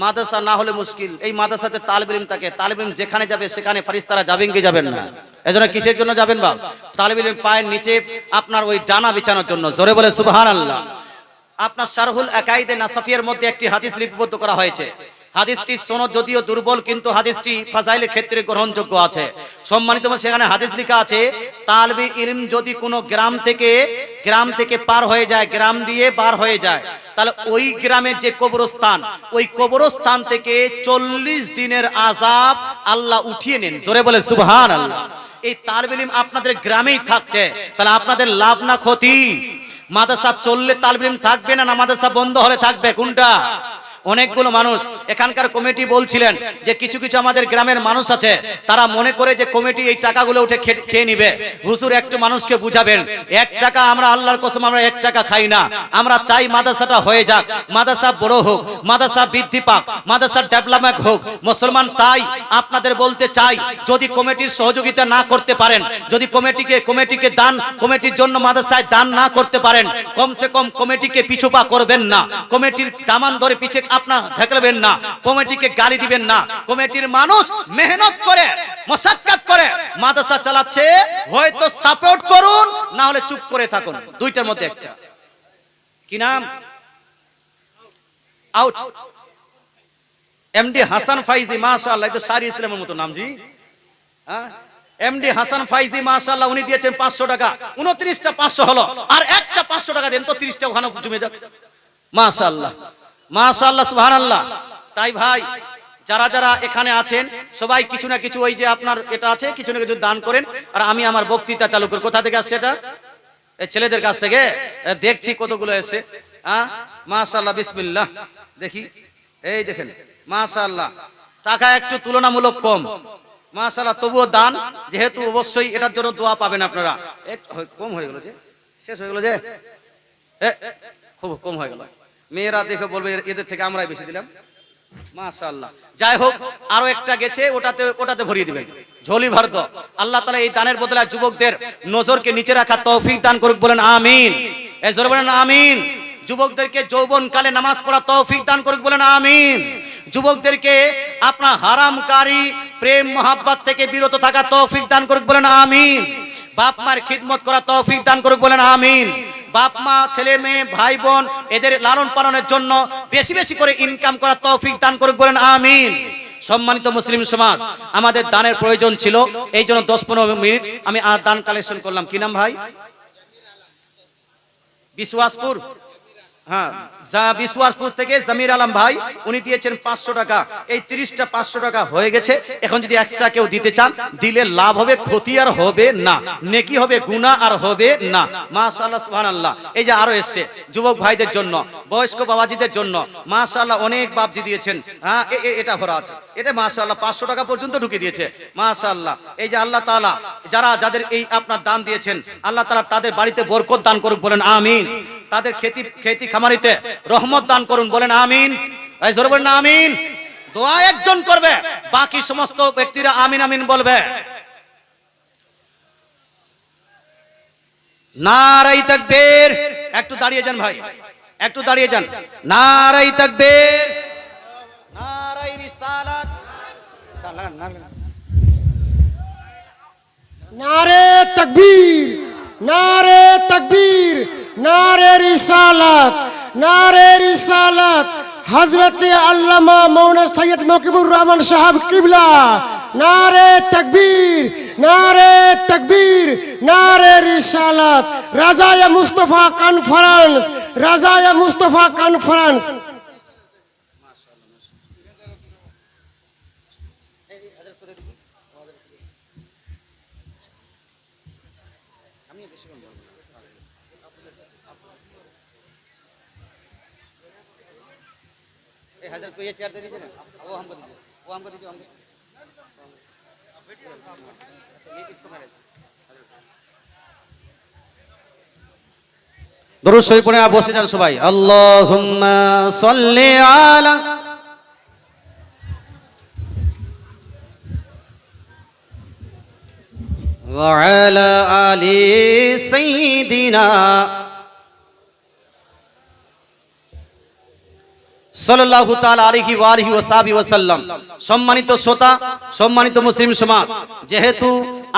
মাদ্রাসা না হলে মুশকিল। এই মাদ্রাসাতে তালিব ইলম থাকে, তালিব ইলম যেখানে যাবে সেখানে ফেরেশতারা যাবেন কি যাবেন না? এজন্য কিসের জন্য যাবেন বাপ? তালিব ইলম পায়ের নিচে আপনার ওই ডানা বিছানোর জন্য। জোরে বলে সুবহানাল্লাহ। আপনার শারহুল আকাইদে নাসাফিয়ার মধ্যে একটি হাদিস লিপিবদ্ধ করা হয়েছে। হাদিসটি সনদ যদিও দুর্বল, কিন্তু হাদিসটি ফাজাইলের ক্ষেত্রে গ্রহণযোগ্য আছে। সম্মানিত, সেখানে হাদিস লেখা আছে, তালিবে ইলম যদি কোনো গ্রাম থেকে পার হয়ে যায়, গ্রাম দিয়ে পার হয়ে যায়, তাহলে ওই গ্রামের যে কবরস্থান, ওই কবরস্থান থেকে 40 দিনের আযাব আল্লাহ উঠিয়ে নেন। জোরে বলে সুবহানাল্লাহ। এই তালিবে ইলম আপনাদের গ্রামেই থাকছে, তাহলে আপনাদের লাভ না ক্ষতি? মাদ্রাসা চললে তালিবে ইলম থাকবে না মাদ্রাসা বন্ধ হলে থাকবে? কোনটা? অনেকগুলো মানুষ এখানকার কমিটি বলছিলেন যে কিছু আমাদের গ্রামের মানুষ আছে, তারা মনে করে যে কমিটি এই টাকাগুলো উঠে খেয়ে নিবে। হুজুর একটু মানুষকে বুঝাবেন, 1 টাকা আমরা আল্লাহর কসম আমরা 1 টাকা খাই না। আমরা চাই মাদ্রাসাটা হয়ে যাক, মাদ্রাসা বড় হোক, মাদ্রাসা বৃদ্ধি পাক, মাদ্রাসা ডেভেলপমেন্ট হোক। মুসলমান তাই আপনাদের বলতে চাই, যদি কমিটির সহযোগিতা না করতে পারেন, যদি কমিটিকে দান, কমিটির জন্য মাদ্রাসায় দান না করতে পারেন, কমসে কম কমিটিকে পিছুপা করবেন না, কমিটির দামান ধরে পিছে আপনার ঢেকলেবেন না, কমিটিকে গালি দিবেন না। কমিটির মানুষ মেহনত করে, মশাক্কাত করে মাদ্রাসা চালাচ্ছে, হয়তো সাপোর্ট করুন, না হলে চুপ করে থাকুন। দুইটার মধ্যে একটা। কি নাম? আউট। এমডি হাসান ফাইজি, মাশাআল্লাহ, এটা শারি ইসলামের মতো নাম জি। এমডি হাসান ফাইজি মাশাআল্লাহ, উনি দিয়েছেন 500 টাকা। 29টা 500 হলো, আর একটা 500 টাকা দেন তো 30টা ওখানে জমে যাক। মাশাআল্লাহ, মাশাআল্লাহ, সুবহানাল্লাহ। তাই ভাই, যারা এখানে আছেন সবাই কিছু না কিছু, ওই যে আপনার এটা আছে, কিছু না কিছু দান করেন। আর আমি আমার বক্তৃতা চালু করি। কোথা থেকে আসছে এটা? এই ছেলেদের কাছ থেকে। দেখছি কতগুলো এসে। মাশাআল্লাহ, বিসমিল্লাহ। দেখি, এই দেখেন, মাশাআল্লাহ, টাকা একটু তুলনামূলক কম, মাশাআল্লাহ, তবুও দান, যেহেতু অবশ্যই এটার জন্য দোয়া পাবেন আপনারা। কম হয়ে গেল যে, শেষ হয়ে গেল যে, খুব কম হয়ে গেল। মেয়েরা দেখে বলবে এদের থেকে আমরাই বেশি দিলাম। মাশাআল্লাহ। যাই হোক, আরো একটা গেছে, ওটাতে ভরিয়ে দিবেন, ঝোলি ভর দো। আল্লাহ তাআলা এই দানের বদলে যুবকদের নজরকে নিচে রাখার তৌফিক দান করুক, বলেন আমিন। এই জোরে বলেন আমিন। যুবকদেরকে যৌবনকালে নামাজ পড়ার তৌফিক দান করুক, বলেন আমিন। যুবকদেরকে আপনার হারামকারী প্রেম মহাব্বত থেকে বিরত থাকার তৌফিক দান করুক, বলেন আমিন। বাপ মার খিদমত করার তৌফিক দান করুক, বলেন আমিন। বাপ মা, ছেলে মেয়ে, ভাই বোন, এদের লালন পালনের জন্য বেশি করে ইনকাম করার তৌফিক দান করুক, বলেন আমিন। সম্মানিত মুসলিম সমাজ, আমাদের দানের প্রয়োজন ছিল, এই জন্য 10-15 মিনিট আমি দান কালেকশন করলাম। কি নাম ভাই? বিশ্বাসপুর। বিশ্বাসপুর থেকে জমির আলম ভাই, উনি দিয়েছেন 500 টাকা। এই 30টা 500 টাকা হয়ে গেছে। এখন যদি এক্সট্রা কেউ দিতে চান, দিলে লাভ হবে, ক্ষতি আর হবে না, নেকি হবে, গুনাহ আর হবে না। মাশাআল্লাহ, সুবহানাল্লাহ। এই যে আরো এসছে যুবক ভাইদের জন্য, বয়স্ক বাবাজিদের জন্য, মাশাআল্লাহ, অনেক বাপজি দিয়েছেন। এটা ভরা আছে, এটা মাশাআল্লাহ 500 টাকা পর্যন্ত ঢুকে দিয়েছে। মাশাআল্লাহ। এই যে আল্লাহ তাআলা যাদের এই আপনার দান দিয়েছেন, আল্লাহ তাআলা তাদের বাড়িতে বরকত দান করুক, বলেন আমিন। তাদের খেতি খামারিতে রহমত দান করুন, বলেন আমিন। এই জোরে বলেন আমিন। দোয়া একজন করবে, বাকি সমস্ত ব্যক্তিরা আমিন আমিন বলবে। নারায়ে তাকবীর। একটু দাঁড়িয়ে যান ভাই, একটু দাঁড়িয়ে যান। নারায়ে তাকবীর, নারায়ে রিসালাত, নারে তাকবীর, নারে তাকবীর, নারে রিসালাত, নারে রিসালাত। হযরত আল্লামা মাওলানা সৈয়দ মকিবুর রহমান সাহেব কিবলা নারে তাকবীর, নারে তাকবীর, নারে রিসালাত। রাজায়ে মুস্তাফা কনফারেন্স, রাজায়ে মুস্তাফা কনফারেন্স। দরুদ শরীফ পড়ে বসে যান সবাই। আল্লাহুম্মা সাল্লি আলা ওয়া আলা আলি সাইয়্যিদিনা সাল্লাল্লাহু তাআলা আলাইহি ওয়া আলিহি ওয়া সাহবিহি ওয়া সাল্লাম। সম্মানিত শ্রোতা, সম্মানিত মুসলিম সমাজ, যেহেতু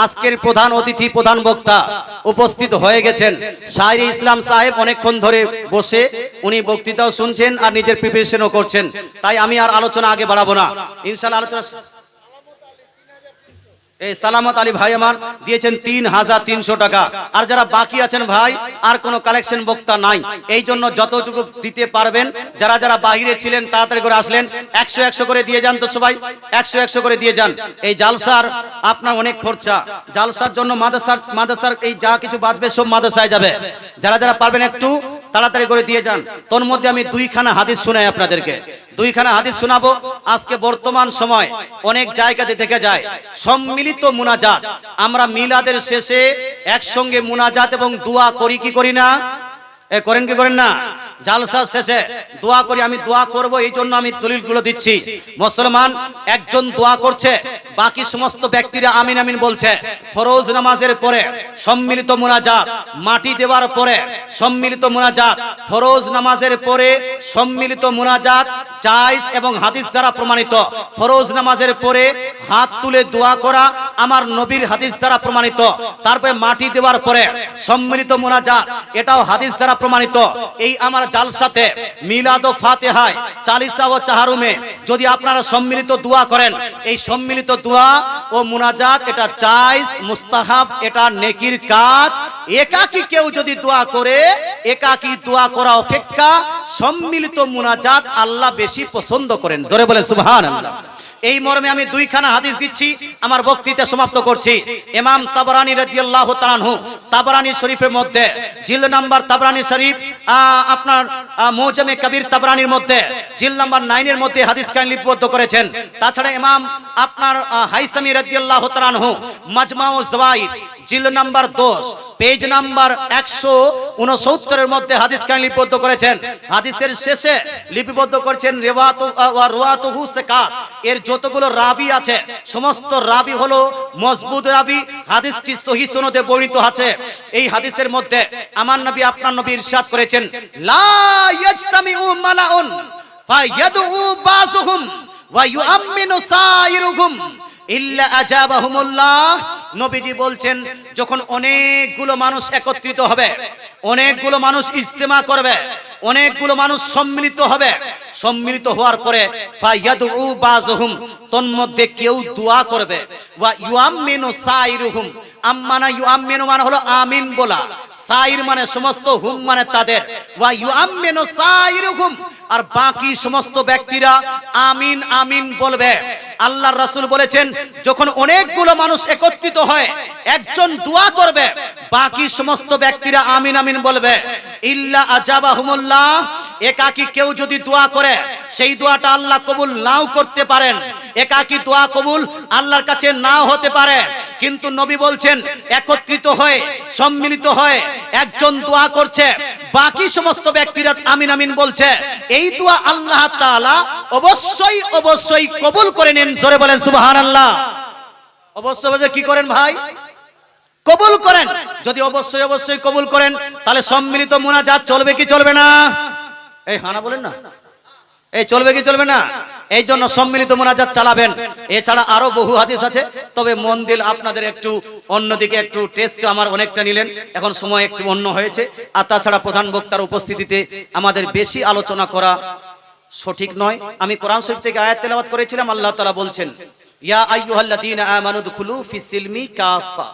আজকের প্রধান অতিথি, প্রধান বক্তা উপস্থিত হয়ে গেছেন, শায়রে ইসলাম সাহেব অনেকক্ষণ ধরে বসে উনি বক্তৃতাও শুনছেন আর নিজের প্রিপারেশনও করছেন, তাই আমি আর আলোচনা আগে বাড়াবো না। ইনশাআল্লাহ আলোচনা এই সালামত আলী ভাই আমার দিয়েছেন ৩৩০০ টাকা। আর যারা বাকি আছেন ভাই, আর কোনো কালেকশন বক্তা নাই, এই জন্য যতটুকু দিতে পারবেন, যারা যারা বাহিরে ছিলেন তাড়াতাড়ি করে আসলেন, ১০০ করে দিয়ে যান তো সবাই, ১০০ করে দিয়ে যান। এই জালসার আপনার অনেক খরচা, জালসার জন্য মাদ্রাসার এই যা কিছু বাঁচবে সব মাদ্রাসায় যাবে। যারা যারা পারবেন একটু তাড়াতাড়ি করে দিয়ে যান। তোর মধ্যে আমি 2খানা হাদিস শোনাই আপনাদেরকে, 2খানা হাদিস শোনাবো। আজকে বর্তমান সময় অনেক জায়গাতে দেখা যায় সম্মিলিত মুনাজাত, আমরা মিলাদের শেষে একসঙ্গে মুনাজাত এবং দোয়া করি কি করি না? করেন কি করেন না? জালসার শেষে দোয়া করি। আমি দোয়া করব, এই জন্য আমি দলিলগুলো দিচ্ছি। মুসলমান একজন দোয়া করছে, বাকি সমস্ত ব্যক্তিরা আমিন আমিন বলছে। ফরজ নামাজের পরে সম্মিলিত মুনাজাত, মাটি দেওয়ার পরে সম্মিলিত মুনাজাত, ফরজ নামাজের পরে সম্মিলিত মুনাজাত জায়েজ এবং হাদিস দ্বারা প্রমাণিত। ফরজ নামাজের পরে হাত তুলে দোয়া করা আমার নবীর হাদিস দ্বারা প্রমাণিত। তারপরে মাটি দেওয়ার পরে সম্মিলিত মুনাজাত, এটাও হাদিস দ্বারা প্রমাণিত। এই আমার জালসাতে মিলাদ ও ফাতিহায়, চালিসা ও চাহারুমে যদি আপনারা সম্মিলিত দোয়া করেন, এই সম্মিলিত দোয়া ও মুনাজাত এটা জায়েজ, মুস্তাহাব, এটা নেকির কাজ। একাকী কেউ যদি দোয়া করে, একাকী দোয়া করা অপেক্ষা সম্মিলিত মুনাজাত আল্লাহ বেশি পছন্দ করেন। জোরে বলে সুবহানাল্লাহ। এই মর্মে আমি 2খানা হাদিস দিচ্ছি, আমার বক্তৃতা সমাপ্ত করছি। ইমাম তাবরানী রাদিয়াল্লাহু তাআলা আনহু তাবরানী শরীফের মধ্যে জিলদ নাম্বার তাবরানী শরীফ আপনার মুজামে কবির তাবরানীর মধ্যে জিলদ নাম্বার 9 এর মধ্যে হাদিস কান লিপিবদ্ধ করেছেন। তাছাড়া ইমাম আপনার হাইসামি রাদিয়াল্লাহু তাআলা আনহু মাজমাউ যাওয়াইদ জিলদ নাম্বার 10 পেজ নাম্বার 169 এর মধ্যে হাদিস কান লিপিবদ্ধ করেছেন। হাদিসের শেষে লিপিবদ্ধ করেছেন রিওয়াতু ওয়া রুওয়াতুহু সিকাত, এর যতগুলো রাবি আছে সমস্ত রাবি হলো মজবুত রাবি, হাদিসটি সহিহ সনদে বর্ণিত আছে। এই হাদিসের মধ্যে আমার নবী আপনার নবী ইরশাদ করেছেন, লা ইয়াজতামিউ মালাউন ফায়াদউ বাযুহুম ওয়া ইউআমিনু সাইরুহুম ইল্লা আজাবাহুমুল্লাহ। নবীজি বলছেন, যখন অনেকগুলো মানুষ একত্রিত হবে, অনেকগুলো মানুষ ইজতিমা করবে, অনেকগুলো মানুষ সম্মিলিত হবে, সম্মিলিত হওয়ার পরে ফায়াদউ বাযুহুম, তন্মধ্যে কেউ দোয়া করবে, ওয়া ইউআমিনু সাইরুহুম, আম্মানা ইউআমিনু মানে হলো আমিন বলা, সাইর মানে সমস্ত, হুম মানে তাদের, ওয়া ইউআমিনু সাইরুহুম, আর বাকি সমস্ত ব্যক্তিরা আমিন আমিন বলবে। আল্লাহর রাসূল বলেছেন, যখন অনেকগুলো মানুষ একত্রিত হয়, একজন দোয়া করবে, বাকি সমস্ত ব্যক্তিরা আমিন আমিন বলবে। ইল্লা আজাবাহুমুল্লাহ, একাকী কেউ যদি দোয়া করে, সেই দোয়াটা আল্লাহ কবুল নাও করতে পারেন। একাকী দোয়া কবুল আল্লাহর কাছে নাও হতে পারে, কিন্তু নবী বলছেন একত্রিত হয়ে, সম্মিলিত হয়ে একজন দোয়া করছে, বাকি সমস্ত ব্যক্তিরা আমিন আমিন বলছে, এই দোয়া আল্লাহ তাআলা অবশ্যই অবশ্যই কবুল করে নেন। জোরে বলেন সুবহানাল্লাহ। অবশ্যই অবশ্যই কি করেন ভাই? কবুল করেন। যদি অবশ্যই অবশ্যই কবুল করেন, তাহলে সম্মিলিত মুনাজাত চলবে কি চলবে না? এই হানা বলেন না, এই চলবে কি চলবে না? এই জন্য সম্মিলিত মুনাজাত চালাবেন। এছাড়া আরো বহু হাদিস আছে, তবে মন দিল আপনাদের একটু অন্যদিকে, একটু টেস্ট আমার অনেকটা নিলেন, এখন সময় একটু অন্য হয়েছে। আর তাছাড়া প্রধান বক্তার উপস্থিতিতে আমাদের বেশি আলোচনা করা সঠিক নয়। আমি কোরআন শরীফ থেকে আয়াত তেলাওয়াত করেছিলাম, আল্লাহ তাআলা বলছেন, ইয়া আইয়ুহাল্লাযীনা আমানু দুখুলু ফিস-সিলমি কাফা,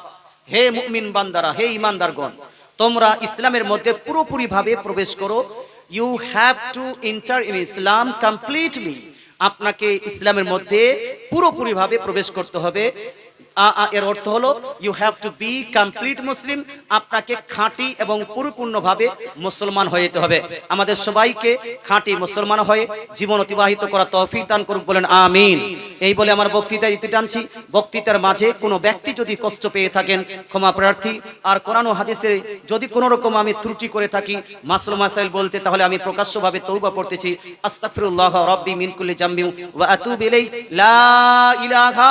হে মুমিন বান্দারা, হে ঈমানদারগণ, তোমরা ইসলামের মধ্যে পুরোপুরি ভাবে প্রবেশ করো। You have to enter in Islam completely, আপনাকে ইসলামের মধ্যে পুরোপুরি ভাবে প্রবেশ করতে হবে। এর অর্থ হলো you have to be complete Muslim, আপনাকে খাঁটি এবং পরিপূর্ণভাবে মুসলমান হয়ে যেতে হবে। আমাদের সবাইকে খাঁটি মুসলমান হয়ে জীবন অতিবাহিত করা তৌফিক দান করুক, বলেন আমিন। এই বলে আমার বক্তৃতা ইতি টানছি। বক্তৃতার মাঝে কোনো ব্যক্তি যদি কষ্ট পেয়ে থাকেন ক্ষমা প্রার্থী, আর কোরআন ও হাদিসে যদি কোনো রকম আমি ত্রুটি করে থাকি মাসলু মাসাইল বলতে, তাহলে আমি প্রকাশ্যভাবে তওবা করতেছি। আস্তাগফিরুল্লাহ রাব্বি মিন কুল্লি জামবি ওয়া আতুবু ইলাইহি, লা ইলাহা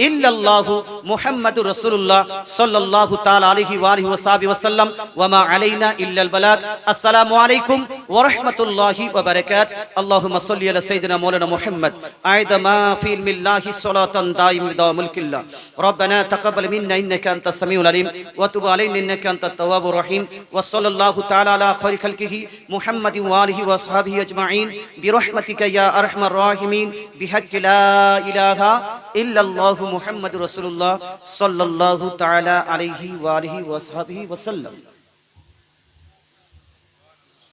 ইল্লাল্লাহু মুহাম্মাদুর রাসূলুল্লাহ সাল্লাল্লাহু তাআলা আলাইহি ওয়া আলিহি ওয়া সাহবিহি ওয়া সাল্লাম, ওয়া মা আলাইনা ইল্লাল বালাগ। আসসালামু আলাইকুম ওয়া রাহমাতুল্লাহি ওয়া বারাকাতুহু। আল্লাহুম্মা সাল্লি আলা সাইয়্যিদিনা মাওলানা মুহাম্মদ আইদা মা ফি ইলমিল্লাহি সালাতান দাইম বিদাওয়ামুল কিল্লাহ। রব্বানা তাকাব্বাল মিন্না ইন্নাকা আনতাস সামিউল আলিম ওয়া তুব আলাইনা ইন্নাকা আনতাত তাওয়াবুর রহিম। ওয়া সাল্লাল্লাহু তাআলা আলা খায়রি খালকিহি মুহাম্মাদিন ওয়া আলিহি ওয়া সাহবিহি আজমাইন বিরহমাতিকা ইয়া আরহামার রাহিমিন বিহাক্কি লা ইলাহা ইল্লাল্লাহু মুহাম্মাদুর রাসূলুল্লাহ সাল্লাল্লাহু তাআলা আলাইহি ওয়া আলিহি ওয়া সাহবিহি ওয়া সাল্লাম।